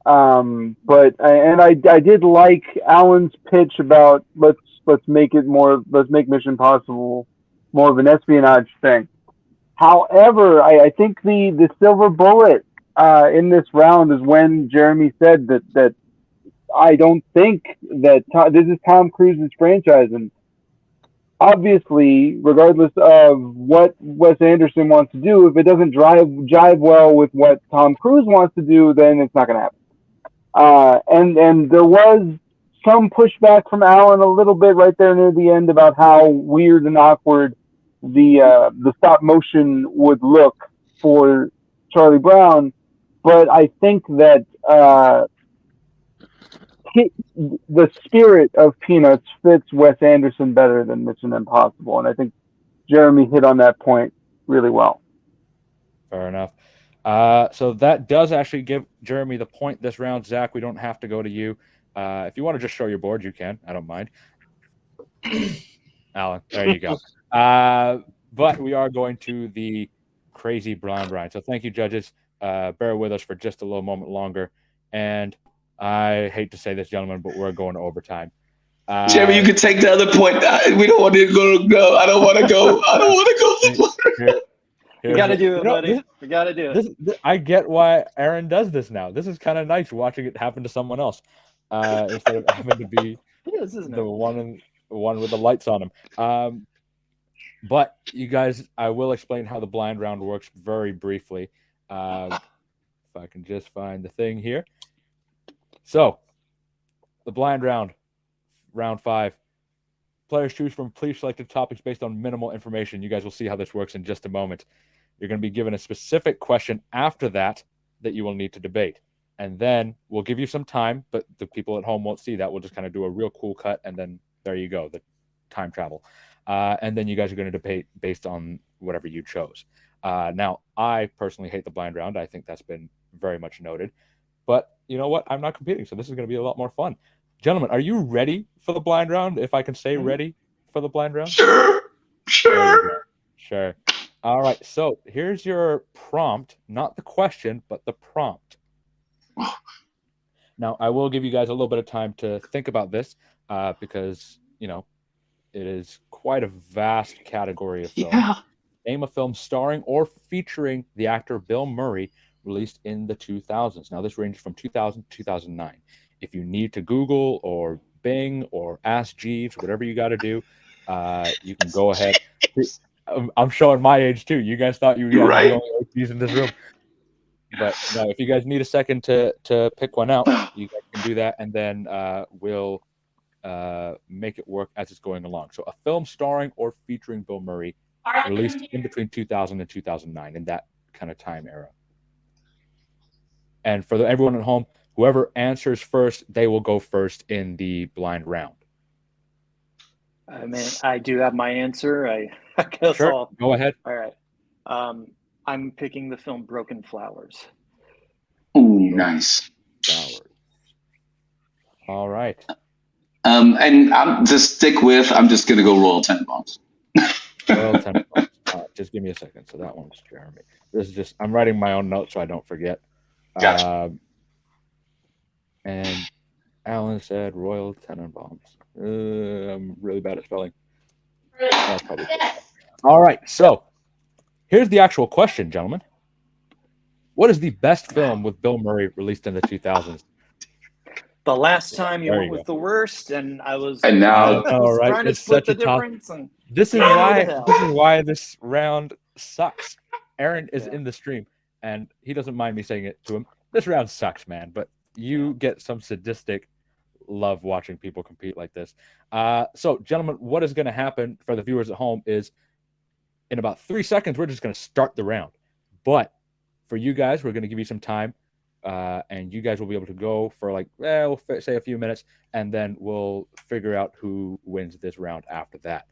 [SPEAKER 5] But I did like Alan's pitch about let's make Mission Impossible more of an espionage thing. However, I think the silver bullet in this round is when Jeremy said that I don't think that this is Tom Cruise's franchise, and obviously, regardless of what Wes Anderson wants to do, if it doesn't jive well with what Tom Cruise wants to do, then it's not going to happen. And there was some pushback from Alan a little bit right there near the end about how weird and awkward the stop motion would look for Charlie Brown, but I think that the spirit of Peanuts fits Wes Anderson better than Mission Impossible, and I think Jeremy hit on that point really well.
[SPEAKER 1] Fair enough. So that does actually give Jeremy the point this round. Zach, we don't have to go to you. If you want to just show your board, you can. I don't mind. Alan, there you go. But we are going to the crazy blind round. So thank you, judges. Bear with us for just a little moment longer. And I hate to say this, gentlemen, but we're going to overtime.
[SPEAKER 2] Jeremy, you could take the other point. We don't want to go. I don't want to go. I don't want to go.
[SPEAKER 3] We got to do it, buddy. We got to do
[SPEAKER 1] it. I get why Aaron does this now. This is kind of nice watching it happen to someone else instead of having to be the one with the lights on him. But you guys, I will explain how the blind round works very briefly. If I can just find the thing here. So, the blind round, round 5. Players choose from pre-selected topics based on minimal information. You guys will see how this works in just a moment. You're going to be given a specific question after that you will need to debate. And then we'll give you some time, but the people at home won't see that. We'll just kind of do a real cool cut, and then there you go, the time travel. And then you guys are going to debate based on whatever you chose. Now, I personally hate the blind round. I think that's been very much noted. But you know what? I'm not competing, so this is going to be a lot more fun. gentlemen, are you ready for the blind round? If I can say ready for the blind round?
[SPEAKER 2] Sure.
[SPEAKER 1] Sure. All right. So here's your prompt, not the question, but the prompt. Now, I will give you guys a little bit of time to think about this because, you know, it is quite a vast category of films.
[SPEAKER 2] Yeah.
[SPEAKER 1] Name a film starring or featuring the actor Bill Murray released in the 2000s. Now, this ranges from 2000 to 2009. If you need to Google or Bing or Ask Jeeves, whatever you got to do, you can go ahead. I'm showing my age too. You guys thought you guys were the only OGs in this room. But no, if you guys need a second to pick one out, you guys can do that, and then we'll make it work as it's going along. So a film starring or featuring Bill Murray released in between 2000 and 2009, in that kind of time era. And for everyone at home, whoever answers first, they will go first in the blind round.
[SPEAKER 3] I mean, I do have my answer. I guess
[SPEAKER 1] Sure. Go ahead.
[SPEAKER 3] All right. I'm picking the film Broken Flowers.
[SPEAKER 2] Ooh, nice.
[SPEAKER 1] Flowers. All right.
[SPEAKER 2] And I'm just I'm just gonna go Royal Tenenbaums.
[SPEAKER 1] Royal Tenenbaums. Just give me a second. So that one's Jeremy. This is just, I'm writing my own notes so I don't forget.
[SPEAKER 2] Gotcha.
[SPEAKER 1] And Alan said Royal Tenenbaums. I'm really bad at spelling. That's probably good. All right. So here's the actual question, gentlemen. What is the best film with Bill Murray released in the 2000s?
[SPEAKER 3] The last time you went with the worst, and I was.
[SPEAKER 2] And now,
[SPEAKER 1] right? It's such a tough. This is why this round sucks. Aaron is in the stream, and he doesn't mind me saying it to him. This round sucks, man. But you get some sadistic love watching people compete like this. So, gentlemen, what is going to happen for the viewers at home is, in about 3 seconds, we're just going to start the round. But for you guys, we're going to give you some time. And you guys will be able to go for we'll say a few minutes, and then we'll figure out who wins this round after that.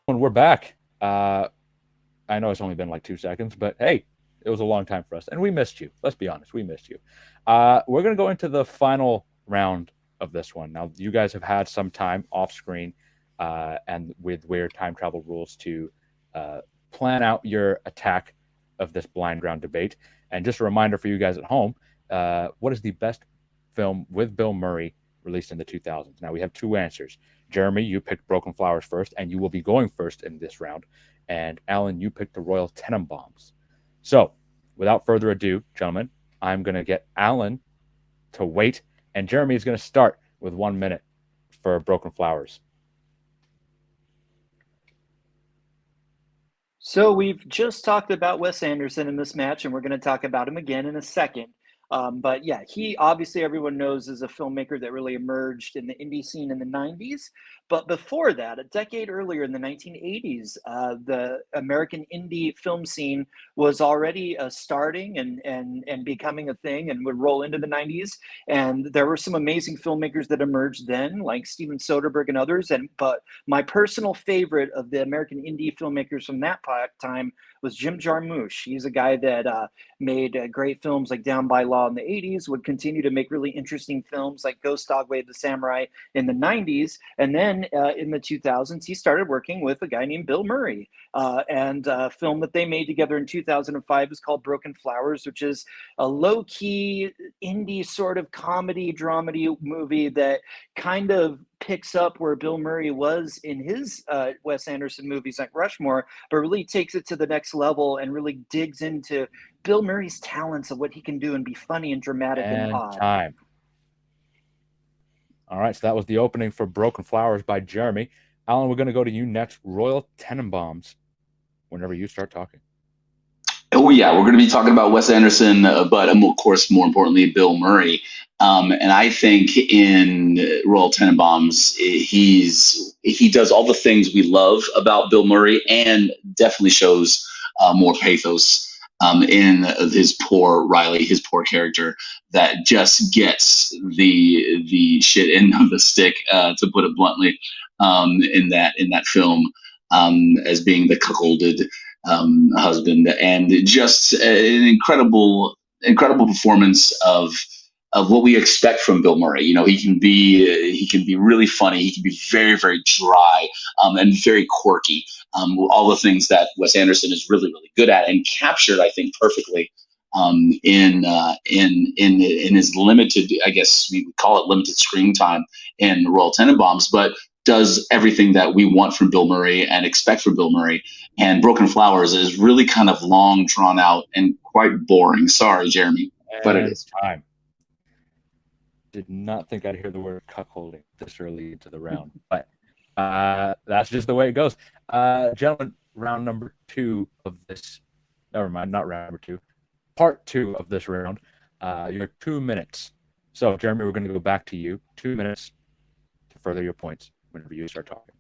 [SPEAKER 1] When we're back. I know it's only been 2 seconds, but hey, it was a long time for us, and we missed you. Let's be honest, we missed you. We're going to go into the final round of this one. Now, you guys have had some time off screen and with weird time travel rules to plan out your attack of this blind round debate. And just a reminder for you guys at home, what is the best film with Bill Murray released in the 2000s? Now, we have two answers. Jeremy, you picked Broken Flowers first, and you will be going first in this round. And Alan, you picked the Royal Tenenbaums. So, without further ado, gentlemen, I'm going to get Alan to wait, and Jeremy is going to start with 1 minute for Broken Flowers.
[SPEAKER 3] So we've just talked about Wes Anderson in this match, and we're going to talk about him again in a second. But yeah, he obviously, everyone knows, is a filmmaker that really emerged in the indie scene in the 90s. But before that, a decade earlier in the 1980s, the American indie film scene was already starting and becoming a thing, and would roll into the 90s. And there were some amazing filmmakers that emerged then, like Steven Soderbergh and others. But my personal favorite of the American indie filmmakers from that time was Jim Jarmusch. He's a guy that made great films like Down by Law in the 80s, would continue to make really interesting films like Ghost Dog Way of the Samurai in the 90s. And then in the 2000s, he started working with a guy named Bill Murray. And a film that they made together in 2005 is called Broken Flowers, which is a low-key indie sort of comedy, dramedy movie that kind of picks up where Bill Murray was in his Wes Anderson movies like Rushmore, but really takes it to the next level and really digs into Bill Murray's talents of what he can do and be funny and dramatic and odd.
[SPEAKER 1] Time. All right, so that was the opening for Broken Flowers by Jeremy. Alan, we're going to go to you next. Royal Tenenbaums, whenever you start talking.
[SPEAKER 2] Oh, yeah, we're going to be talking about Wes Anderson, but of course, more importantly, Bill Murray. And I think in Royal Tenenbaums, he does all the things we love about Bill Murray, and definitely shows more pathos in his poor Riley, his poor character that just gets the shit end of the stick, to put it bluntly, in that film, as being the cuckolded husband, and just an incredible performance of what we expect from Bill Murray. He can be really funny. He can be very, very dry, and very quirky. All the things that Wes Anderson is really, really good at and captured, I think, perfectly, in his limited, I guess we would call it limited screen time in Royal Tenenbaums, but does everything that we want from Bill Murray and expect from Bill Murray. And Broken Flowers is really kind of long, drawn out, and quite boring. Sorry, Jeremy, but it is.
[SPEAKER 1] Time. Did not think I'd hear the word cuckolding this early into the round, but that's just the way it goes. Gentlemen, round number 2 of this, never mind, not round number 2, part 2 of this round. Your 2 minutes. So, Jeremy, we're going to go back to you. 2 minutes to further your points whenever you start talking.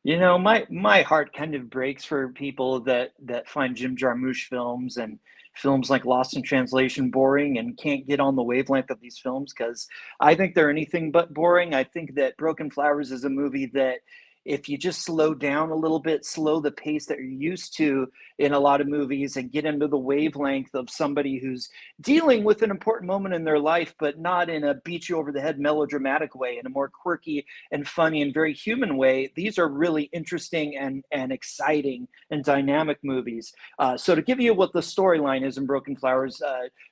[SPEAKER 3] My heart kind of breaks for people that find Jim Jarmusch films and films like Lost in Translation boring and can't get on the wavelength of these films, because I think they're anything but boring. I think that Broken Flowers is a movie that, if you just slow down a little bit, slow the pace that you're used to in a lot of movies, and get into the wavelength of somebody who's dealing with an important moment in their life, but not in a beat you over the head melodramatic way, in a more quirky and funny and very human way, these are really interesting and exciting and dynamic movies. So to give you what the storyline is in Broken Flowers,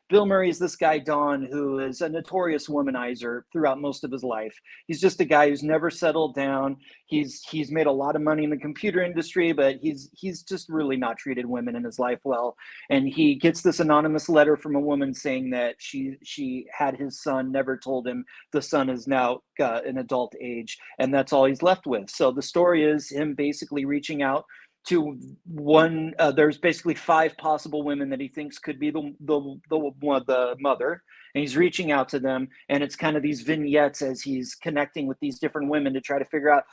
[SPEAKER 3] Bill Murray is this guy, Don, who is a notorious womanizer throughout most of his life. He's just a guy who's never settled down. He's made a lot of money in the computer industry, but he's just really not treated women in his life well. And he gets this anonymous letter from a woman saying that she had his son, never told him the son is now an adult age, and that's all he's left with. So the story is him basically reaching out to one. There's basically 5 possible women that he thinks could be the mother, and he's reaching out to them, and it's kind of these vignettes as he's connecting with these different women to try to figure out,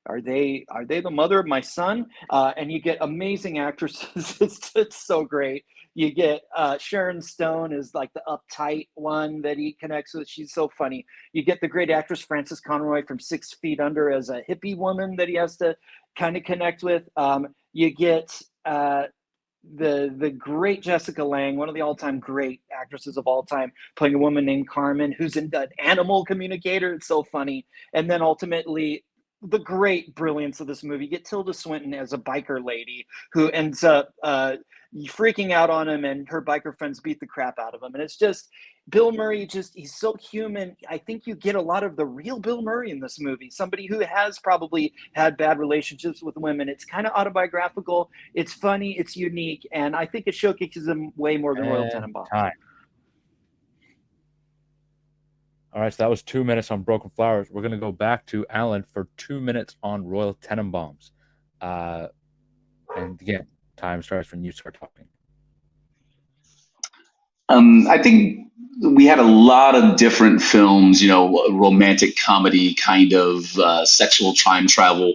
[SPEAKER 3] are they the mother of my son? And you get amazing actresses. It's so great. You get Sharon Stone is like the uptight one that he connects with. She's so funny. You get the great actress Frances Conroy from 6 Feet Under as a hippie woman that he has to kind of connect with. You get the great Jessica Lange, one of the all-time great actresses of all time, playing a woman named Carmen, who's an animal communicator. It's so funny. And then ultimately, the great brilliance of this movie, you get Tilda Swinton as a biker lady who ends up freaking out on him, and her biker friends beat the crap out of him. And it's just, Bill Murray, he's so human. I think you get a lot of the real Bill Murray in this movie, somebody who has probably had bad relationships with women. It's kind of autobiographical. It's funny. It's unique. And I think it showcases him way more than Royal Tenenbaums.
[SPEAKER 1] Time. All right, so that was 2 minutes on Broken Flowers. We're going to go back to Alan for 2 minutes on Royal Tenenbaums. And again, time starts when you start talking.
[SPEAKER 2] I think we had a lot of different films, romantic comedy kind of sexual time travel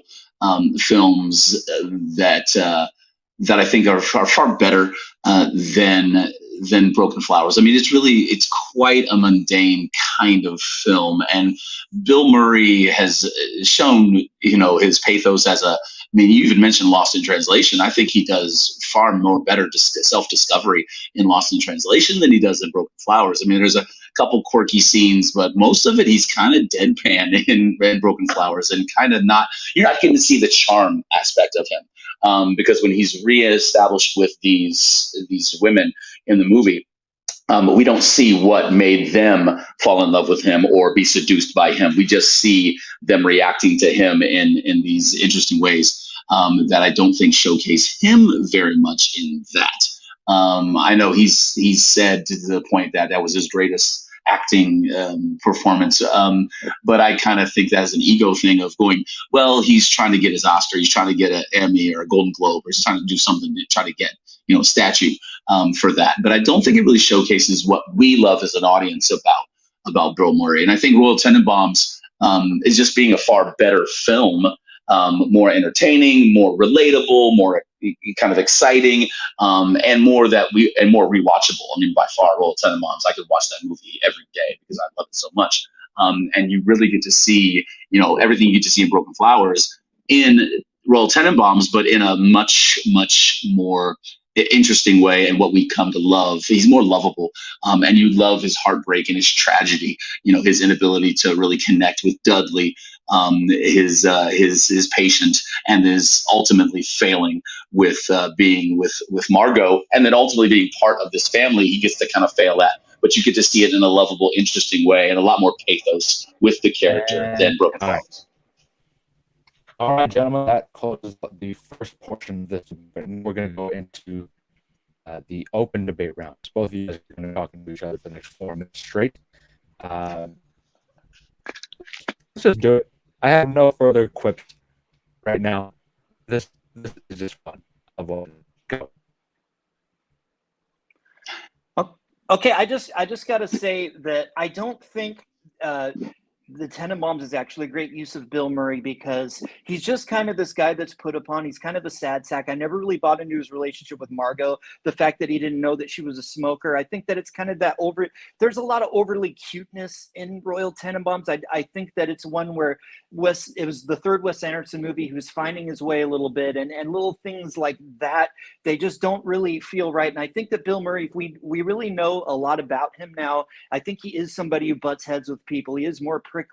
[SPEAKER 2] films that I think are far better than Broken Flowers. I mean, it's quite a mundane kind of film, and Bill Murray has shown, his pathos as you even mentioned Lost in Translation. I think he does far more better self-discovery in Lost in Translation than he does in Broken Flowers. I mean, there's a couple quirky scenes, but most of it he's kind of deadpan in Broken Flowers, and kind of you're not getting to see the charm aspect of him. Because when he's reestablished with these women in the movie, we don't see what made them fall in love with him or be seduced by him. We just see them reacting to him in these interesting ways that I don't think showcase him very much in that. I know he's said to the point that was his greatest acting performance, but I kind of think that is an ego thing of going, well, he's trying to get his Oscar, he's trying to get an Emmy or a Golden Globe, or he's trying to do something to try to get a statue for that. But I don't think it really showcases what we love as an audience about Bill Murray. And I think Royal Tenenbaums is just being a far better film more entertaining, more relatable, more kind of exciting, and more rewatchable. I mean, by far, Royal Tenenbaums. I could watch that movie every day because I love it so much. And you really get to see, everything you get to see in Broken Flowers in Royal Tenenbaums, but in a much, much more interesting way, and what we come to love. He's more lovable, and you love his heartbreak and his tragedy. His inability to really connect with Dudley, his patient, and his ultimately failing with being with Margot, and then ultimately being part of this family. He gets to kind of fail at, but you get to see it in a lovable, interesting way, and a lot more pathos with the character than Broken Flowers.
[SPEAKER 1] All right, gentlemen, that closes the first portion of this. We're going to go into the open debate rounds. Both of you guys are going to talk to each other for the next 4 minutes straight. Let's just do it. I have no further quips right now. This is just fun. Go.
[SPEAKER 3] Okay, I just got to say that I don't think the Tenenbaums is actually a great use of Bill Murray, because he's just kind of this guy that's put upon. He's kind of a sad sack. I never really bought into his relationship with Margot. The fact that he didn't know that she was a smoker. I think that it's kind of that there's a lot of overly cuteness in Royal Tenenbaums. I think that it's one where it was the third Wes Anderson movie. He was finding his way a little bit, and little things like that, they just don't really feel right. And I think that Bill Murray, if we really know a lot about him now, I think he is somebody who butts heads with people. He is more prickly.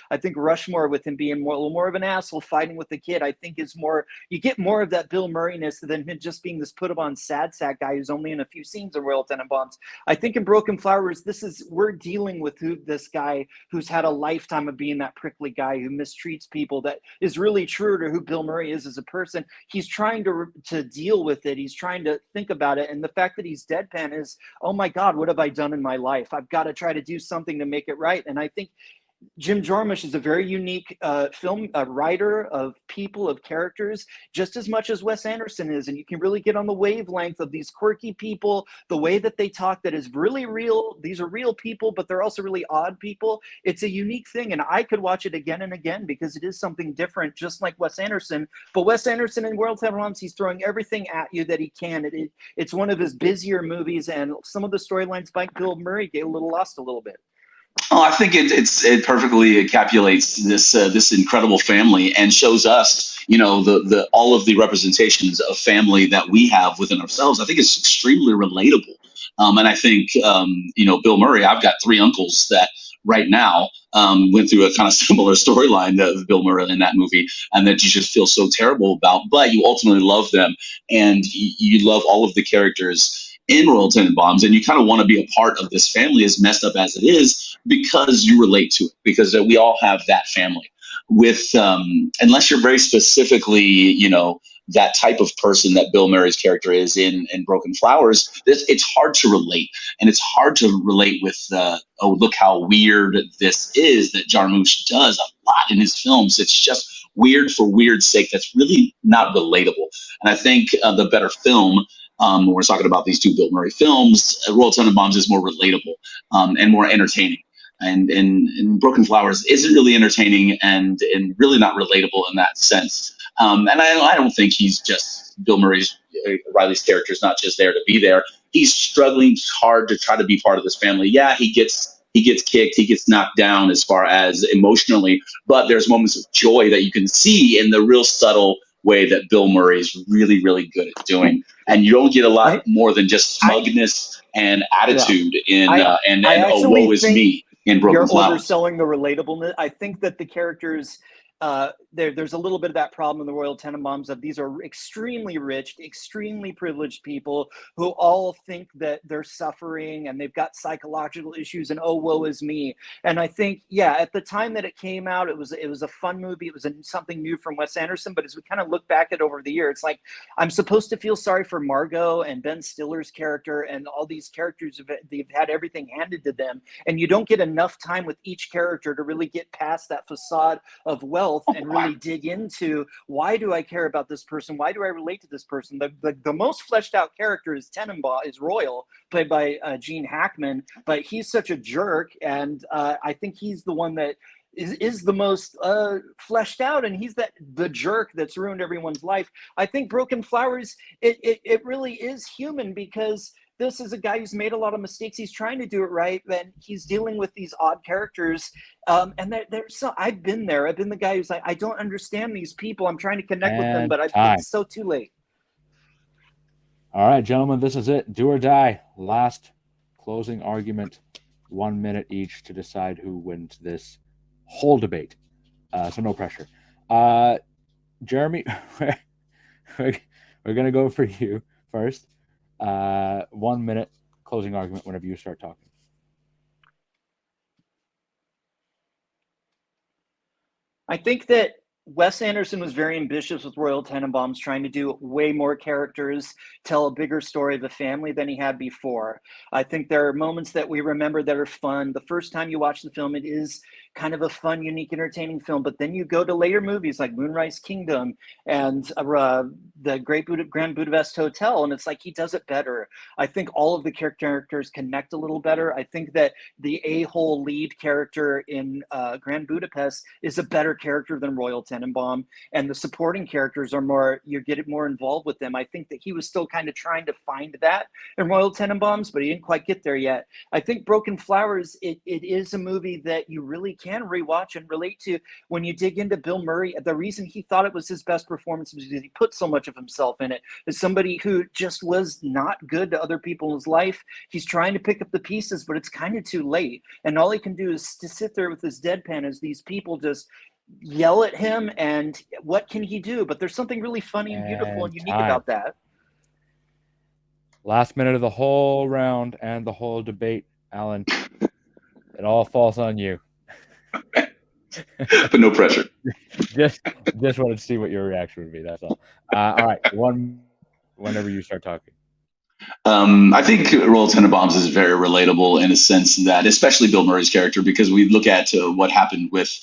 [SPEAKER 3] I think Rushmore, with him being a little more of an asshole fighting with the kid, I think is more, you get more of that Bill Murray-ness than him just being this put upon sad sack guy who's only in a few scenes in Royal Tenenbaums. I think in Broken Flowers, we're dealing with this guy who's had a lifetime of being that prickly guy who mistreats people, that is really true to who Bill Murray is as a person. He's trying to deal with it. He's trying to think about it. And the fact that he's deadpan is, oh my God, what have I done in my life? I've got to try to do something to make it right. And I think Jim Jarmusch is a very unique film writer of people, of characters, just as much as Wes Anderson is. And you can really get on the wavelength of these quirky people, the way that they talk that is really real. These are real people, but they're also really odd people. It's a unique thing. And I could watch it again and again because it is something different, just like Wes Anderson. But Wes Anderson in World Tenenbaums, he's throwing everything at you that he can. It's one of his busier movies, and some of the storylines by Bill Murray get a little lost a little bit.
[SPEAKER 2] Oh, I think it perfectly encapsulates this incredible family, and shows us, the all of the representations of family that we have within ourselves. I think it's extremely relatable, and I think Bill Murray. I've got 3 uncles that right now went through a kind of similar storyline of Bill Murray in that movie, and that you just feel so terrible about, but you ultimately love them, and you love all of the characters in Royal Tenenbaums, and you kind of want to be a part of this family, as messed up as it is, because you relate to it, because we all have that family. With unless you're very specifically, that type of person that Bill Murray's character is in Broken Flowers, it's hard to relate, and it's hard to relate with look how weird this is that Jarmusch does a lot in his films. It's just weird for weird's sake. That's really not relatable, and I think the better film. When we're talking about these 2 Bill Murray films, Royal Tenenbaums is more relatable and more entertaining. And Broken Flowers isn't really entertaining and really not relatable in that sense. And I don't think he's just Bill Riley's character is not just there to be there. He's struggling hard to try to be part of this family. Yeah, he gets kicked, he gets knocked down as far as emotionally, but there's moments of joy that you can see in the real subtle way that Bill Murray is really, really good at doing. And you don't get a lot more than just smugness and attitude woe is me in Broken Flowers.
[SPEAKER 3] You're overselling the relatableness. I think that the characters, there's a little bit of that problem in the Royal Tenenbaums of these are extremely rich, extremely privileged people who all think that they're suffering and they've got psychological issues and oh, woe is me. And I think, at the time that it came out, it was a fun movie. It was something new from Wes Anderson. But as we kind of look back at over the year, it's like I'm supposed to feel sorry for Margot and Ben Stiller's character and all these characters. They've had everything handed to them, and you don't get enough time with each character to really get past that facade of wealth and really dig into why do I care about this person? Why do I relate to this person? The most fleshed out character is Royal, played by Gene Hackman, but he's such a jerk, and I think he's the one that is the most fleshed out, and he's the jerk that's ruined everyone's life. I think Broken Flowers, it really is human, because this is a guy who's made a lot of mistakes. He's trying to do it right. Then he's dealing with these odd characters. And there's so I've been there. I've been the guy who's like, I don't understand these people. I'm trying to connect with them, but it's so too late.
[SPEAKER 1] All right, gentlemen, this is it. Do or die. Last closing argument. 1 minute each to decide who wins this whole debate. So no pressure. Jeremy, we're going to go for you first. 1 minute closing argument whenever you start talking.
[SPEAKER 3] I think that Wes Anderson was very ambitious with Royal Tenenbaums, trying to do way more characters, tell a bigger story of the family than he had before. I think there are moments that we remember that are fun. The first time you watch the film, it is kind of a fun, unique, entertaining film. But then you go to later movies like Moonrise Kingdom and the Grand Budapest Hotel, and it's like he does it better. I think all of the characters connect a little better. I think that the a-hole lead character in Grand Budapest is a better character than Royal Tenenbaum, and the supporting characters are more, you get more involved with them. I think that he was still kind of trying to find that in Royal Tenenbaums, but he didn't quite get there yet. I think Broken Flowers, it is a movie that you really can rewatch and relate to when you dig into Bill Murray. The reason he thought it was his best performance was because he put so much of himself in it. As somebody who just was not good to other people in his life, he's trying to pick up the pieces, but it's kind of too late. And all he can do is to sit there with his deadpan as these people just yell at him, and what can he do? But there's something really funny and beautiful and unique about that.
[SPEAKER 1] Last minute of the whole round and the whole debate, Alan. It all falls on you.
[SPEAKER 2] But no pressure.
[SPEAKER 1] just wanted to see what your reaction would be. That's all. All right, whenever you start talking.
[SPEAKER 2] I think Royal Tenenbaums is very relatable in a sense that, especially Bill Murray's character, because we look at what happened with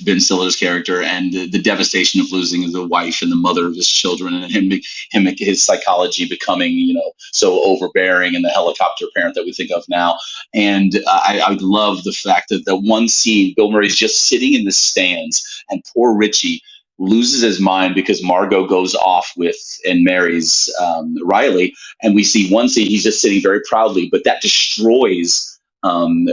[SPEAKER 2] Ben Stiller's character and the devastation of losing the wife and the mother of his children, and his psychology becoming, so overbearing, and the helicopter parent that we think of now. And I love the fact that the one scene, Bill Murray's just sitting in the stands, and poor Richie loses his mind because Margot goes off with and marries Riley, and we see one scene he's just sitting very proudly, but that destroys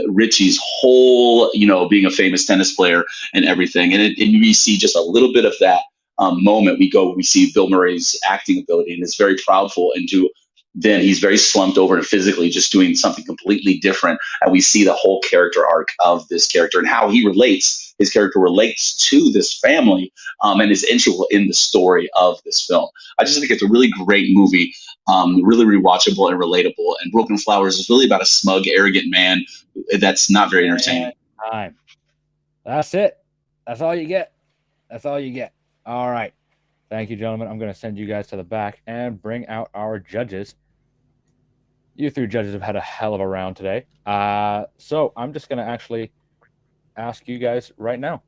[SPEAKER 2] Richie's whole, being a famous tennis player and everything. And we see just a little bit of that moment. We see Bill Murray's acting ability, and it's very proudful. And then he's very slumped over and physically just doing something completely different. And we see the whole character arc of this character and how his character relates to this family, and is integral in the story of this film. I just think it's a really great movie, really rewatchable and relatable. And Broken Flowers is really about a smug, arrogant man that's not very entertaining.
[SPEAKER 1] Time. That's it. That's all you get. All right. Thank you, gentlemen. I'm going to send you guys to the back and bring out our judges. You three judges have had a hell of a round today. So I'm just going to actually ask you guys right now,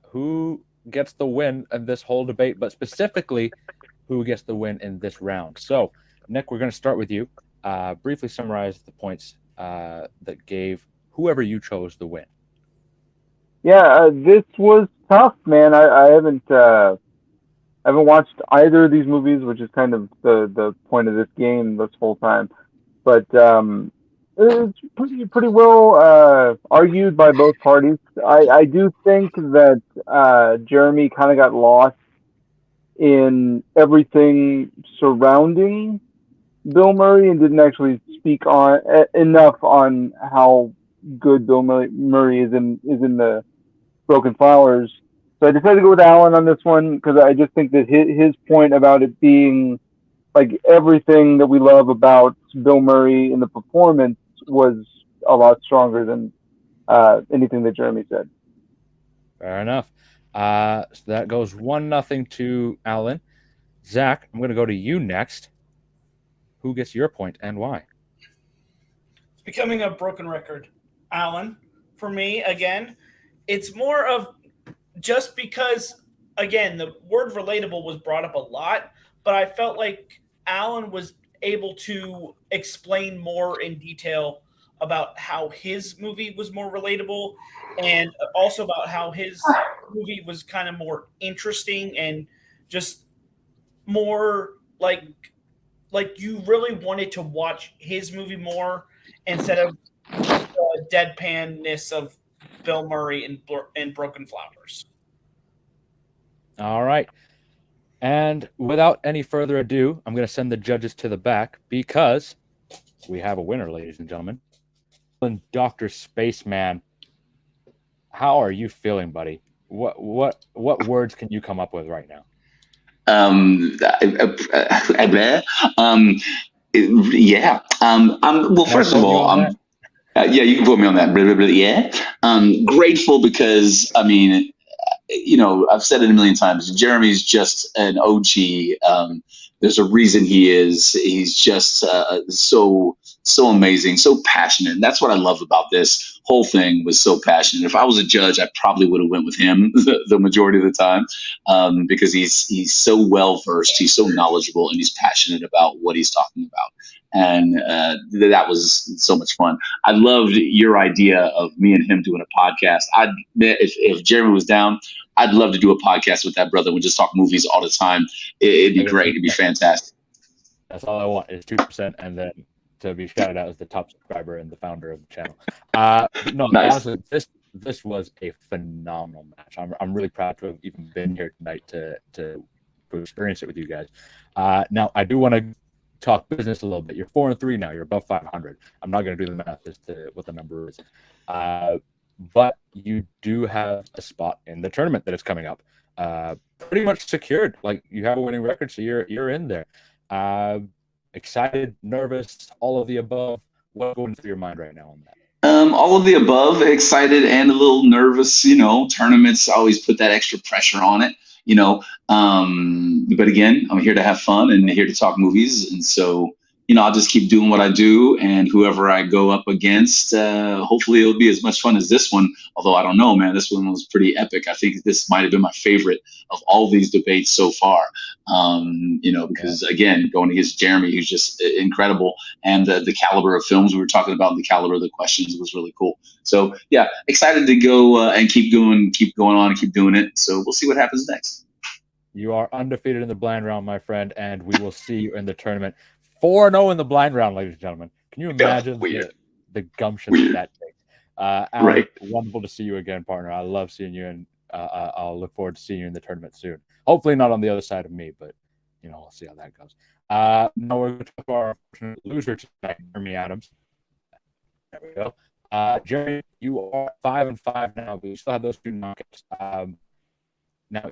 [SPEAKER 1] who gets the win in this whole debate, but specifically who gets the win in this round. So, Nick, we're going to start with you. Briefly summarize the points that gave whoever you chose the win.
[SPEAKER 5] Yeah, this was tough, man. I haven't watched either of these movies, which is kind of the point of this game this whole time. But it's pretty well argued by both parties. I do think that Jeremy kind of got lost in everything surrounding Bill Murray and didn't actually speak on enough on how good Bill Murray is in the Broken Flowers. So I decided to go with Alan on this one because I just think that his point about it being like everything that we love about Bill Murray in the performance was a lot stronger than anything that Jeremy said.
[SPEAKER 1] Fair enough. So that goes 1-0 to Alan. Zach, I'm going to go to you next. Who gets your point and why?
[SPEAKER 6] It's becoming a broken record. Alan, for me, again, it's more of just because, again, the word relatable was brought up a lot, but I felt like Alan was able to explain more in detail about how his movie was more relatable, and also about how his movie was kind of more interesting and just more like you really wanted to watch his movie more instead of the deadpanness of Bill Murray in Broken Flowers.
[SPEAKER 1] All right. And without any further ado, I'm going to send the judges to the back because we have a winner, ladies and gentlemen. Dr. Spaceman, how are you feeling, buddy? What words can you come up with right now?
[SPEAKER 2] Yeah. Well, first of all, yeah, you can put me on that. Yeah. Grateful because, I mean, I've said it a million times. Jeremy's just an OG. There's a reason he is. He's just so amazing, so passionate. And that's what I love about this whole thing. Was so passionate. If I was a judge, I probably would have went with him the majority of the time, because he's so well versed, he's so knowledgeable, and he's passionate about what he's talking about. And that was so much fun. I loved your idea of me and him doing a podcast. If Jeremy was down, I'd love to do a podcast with that brother. We just talk movies all the time. It'd be great. It'd be fantastic.
[SPEAKER 1] That's all I want is 2%, and then to be shouted out as the top subscriber and the founder of the channel. No,
[SPEAKER 2] Nice.
[SPEAKER 1] honestly, this was a phenomenal match. I'm really proud to have even been here tonight to experience it with you guys. Now, I do want to talk business a little bit. You're 4-3 now. You're above 500. I'm not going to do the math as to what the number is. But you do have a spot in the tournament that is coming up. Pretty much secured. Like, you have a winning record, so you're in there. Excited, nervous, all of the above. What's going through your mind right now on that?
[SPEAKER 2] All of the above, excited and a little nervous. Tournaments always put that extra pressure on it. But again, I'm here to have fun and here to talk movies, and so I'll just keep doing what I do, and whoever I go up against, hopefully it'll be as much fun as this one. Although I don't know, man, this one was pretty epic. I think this might have been my favorite of all these debates so far. Because again, going against Jeremy, who's just incredible, and the caliber of films we were talking about, the caliber of the questions was really cool. So yeah, excited to go and keep going on and keep doing it. So we'll see what happens next.
[SPEAKER 1] You are undefeated in the blind round, my friend, and we will see you in the tournament. 4-0 in the blind round, ladies and gentlemen. Can you imagine the gumption that takes? Alan,
[SPEAKER 2] Right.
[SPEAKER 1] Wonderful to see you again, partner. I love seeing you, and I'll look forward to seeing you in the tournament soon. Hopefully not on the other side of me, but we'll see how that goes. Now we're going to talk about our loser tonight, Jeremy Adams. There we go. Jeremy, you are 5-5 now, but you still have those 2 knockouts. Now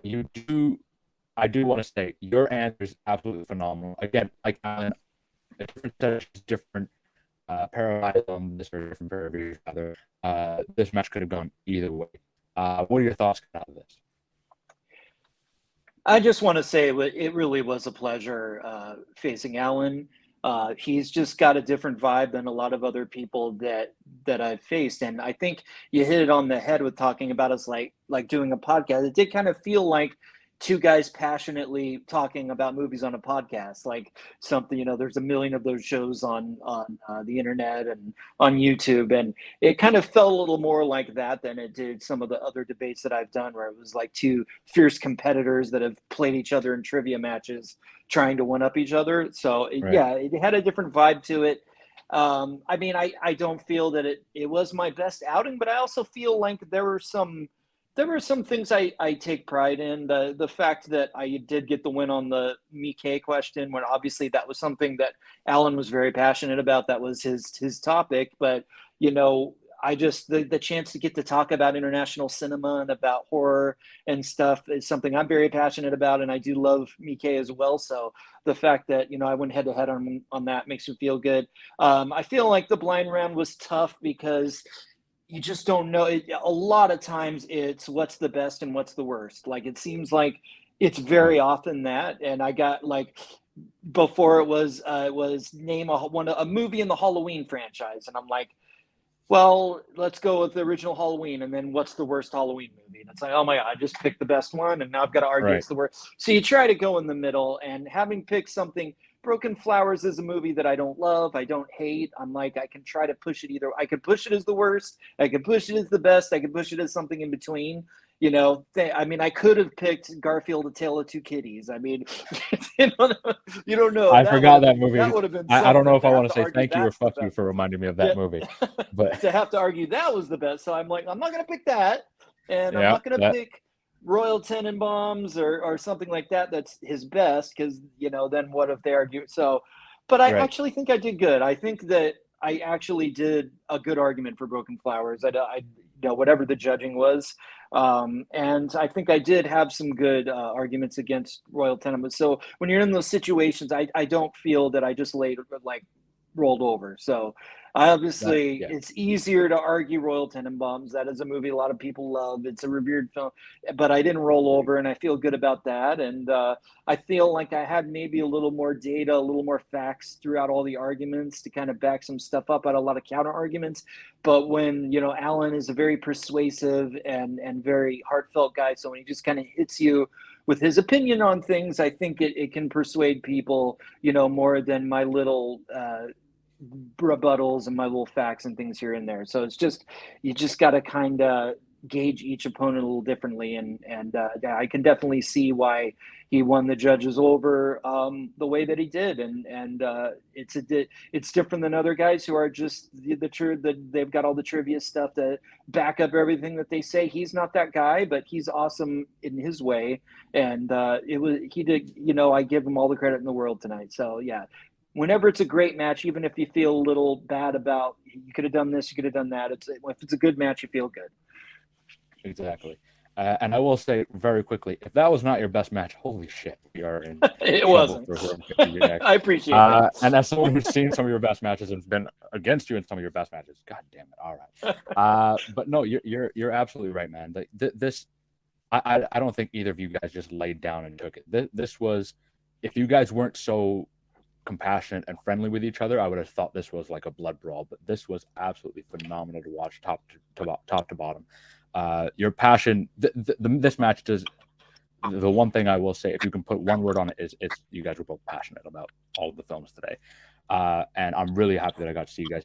[SPEAKER 1] I do want to say your answer is absolutely phenomenal. Again, like Alan, a different sessions, different parallels on this or different parameters. This match could have gone either way. What are your thoughts out of this?
[SPEAKER 3] I just want to say it really was a pleasure facing Alan. He's just got a different vibe than a lot of other people that I've faced, and I think you hit it on the head with talking about us like doing a podcast. It did kind of feel like 2 guys passionately talking about movies on a podcast, like something, there's a million of those shows on the internet and on YouTube. And it kind of felt a little more like that than it did some of the other debates that I've done, where it was like 2 fierce competitors that have played each other in trivia matches, trying to one up each other. So
[SPEAKER 1] Right.
[SPEAKER 3] Yeah, it had a different vibe to it. I mean, I don't feel that it was my best outing, but I also feel like there were some things I take pride in. The fact that I did get the win on the Mickey question, when obviously that was something that Alan was very passionate about. That was his topic. But, I just, the chance to get to talk about international cinema and about horror and stuff is something I'm very passionate about. And I do love Mickey as well. So the fact that, I went head to head on that makes me feel good. I feel like the blind round was tough because you just don't know. A lot of times it's what's the best and what's the worst. Like, it seems like it's very often that. And I got before it was name a movie in the Halloween franchise. And I'm like, well, let's go with the original Halloween. And then what's the worst Halloween movie? And it's like, oh my God, I just picked the best one. And now I've got to argue it's the worst. So you try to go in the middle, and having picked something Broken Flowers is a movie that I don't love. I don't hate. I'm like, I can try to push it either. I could push it as the worst. I could push it as the best. I could push it as something in between. You know, I mean, I could have picked Garfield: A Tale of Two Kitties. I mean, you don't know.
[SPEAKER 1] I forgot that movie.
[SPEAKER 3] That would have been.
[SPEAKER 1] I don't know if I want to say
[SPEAKER 3] argue
[SPEAKER 1] thank you or
[SPEAKER 3] that's the
[SPEAKER 1] fuck you
[SPEAKER 3] best
[SPEAKER 1] for
[SPEAKER 3] one.
[SPEAKER 1] reminding me of that movie. But
[SPEAKER 3] to have to argue that was the best. So I'm like, I'm not going to pick that. And I'm
[SPEAKER 1] yeah,
[SPEAKER 3] not going to pick Royal Tenenbaums or something like that. That's his best. Because, you know, then what if they argue? So, but I actually think I did good. I think that I actually did a good argument for Broken Flowers. I you know, whatever the judging was. And I think I did have some good arguments against Royal Tenenbaums. So when you're in those situations, I don't feel that I just rolled over. So obviously it's easier to argue Royal Tenenbaums. That is a movie a lot of people love. It's a revered film, but I didn't roll over, and I feel good about that. And I feel like I had maybe a little more data, a little more facts throughout all the arguments to kind of back some stuff up. I had a lot of counter arguments, but when, you know, Alan is a very persuasive and very heartfelt guy, so when he just kind of hits you with his opinion on things, I think it can persuade people, you know, more than my little rebuttals and my little facts and things here and there. So it's just, you just got to kind of gauge each opponent a little differently. And I can definitely see why he won the judges over the way that he did. And it's different than other guys who are just they've got all the trivia stuff to back up everything that they say. He's not that guy, but he's awesome in his way. And he did, you know, I give him all the credit in the world tonight. So yeah, whenever it's a great match, even if you feel a little bad about, you could have done this, you could have done that. If it's a good match, you feel good.
[SPEAKER 1] Exactly. And I will say very quickly, if that was not your best match, holy shit, we are in
[SPEAKER 3] It
[SPEAKER 1] trouble
[SPEAKER 3] wasn't.
[SPEAKER 1] for who I'm picking next.
[SPEAKER 3] I appreciate that.
[SPEAKER 1] And as someone who's seen some of your best matches and been against you in some of your best matches, god damn it, all right. But no, you're absolutely right, man. I don't think either of you guys just laid down and took it. This was, if you guys weren't so compassionate and friendly with each other, I would have thought this was like a blood brawl. But this was absolutely phenomenal to watch, top to bottom. Your passion. This match does. The one thing I will say, if you can put one word on it, is it's you guys were both passionate about all of the films today. And I'm really happy that I got to see you guys.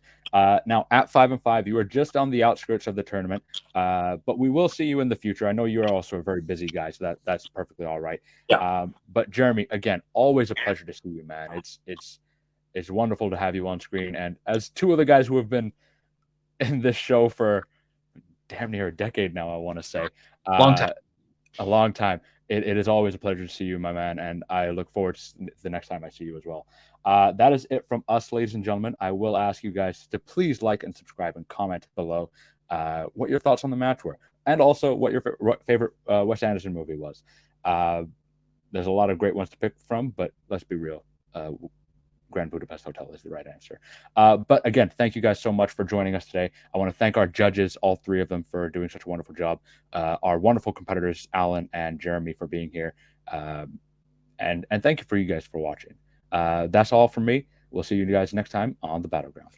[SPEAKER 1] Now, at 5-5, you are just on the outskirts of the tournament, but we will see you in the future. I know you are also a very busy guy, so that's perfectly all right.
[SPEAKER 2] Yeah.
[SPEAKER 1] But Jeremy, again, always a pleasure to see you, man. It's wonderful to have you on screen. And as two of the guys who have been in this show for damn near a decade now, I want to say.
[SPEAKER 2] Long time.
[SPEAKER 1] A long time. It is always a pleasure to see you, my man, and I look forward to the next time I see you as well. That is it from us, ladies and gentlemen. I will ask you guys to please like and subscribe and comment below what your thoughts on the match were, and also what your favorite Wes Anderson movie was. There's a lot of great ones to pick from, but let's be real. Grand Budapest Hotel is the right answer. But again, thank you guys so much for joining us today. I want to thank our judges, all three of them, for doing such a wonderful job. Our wonderful competitors, Alan and Jeremy, for being here. And thank you for you guys for watching. That's all from me. We'll see you guys next time on the Battleground.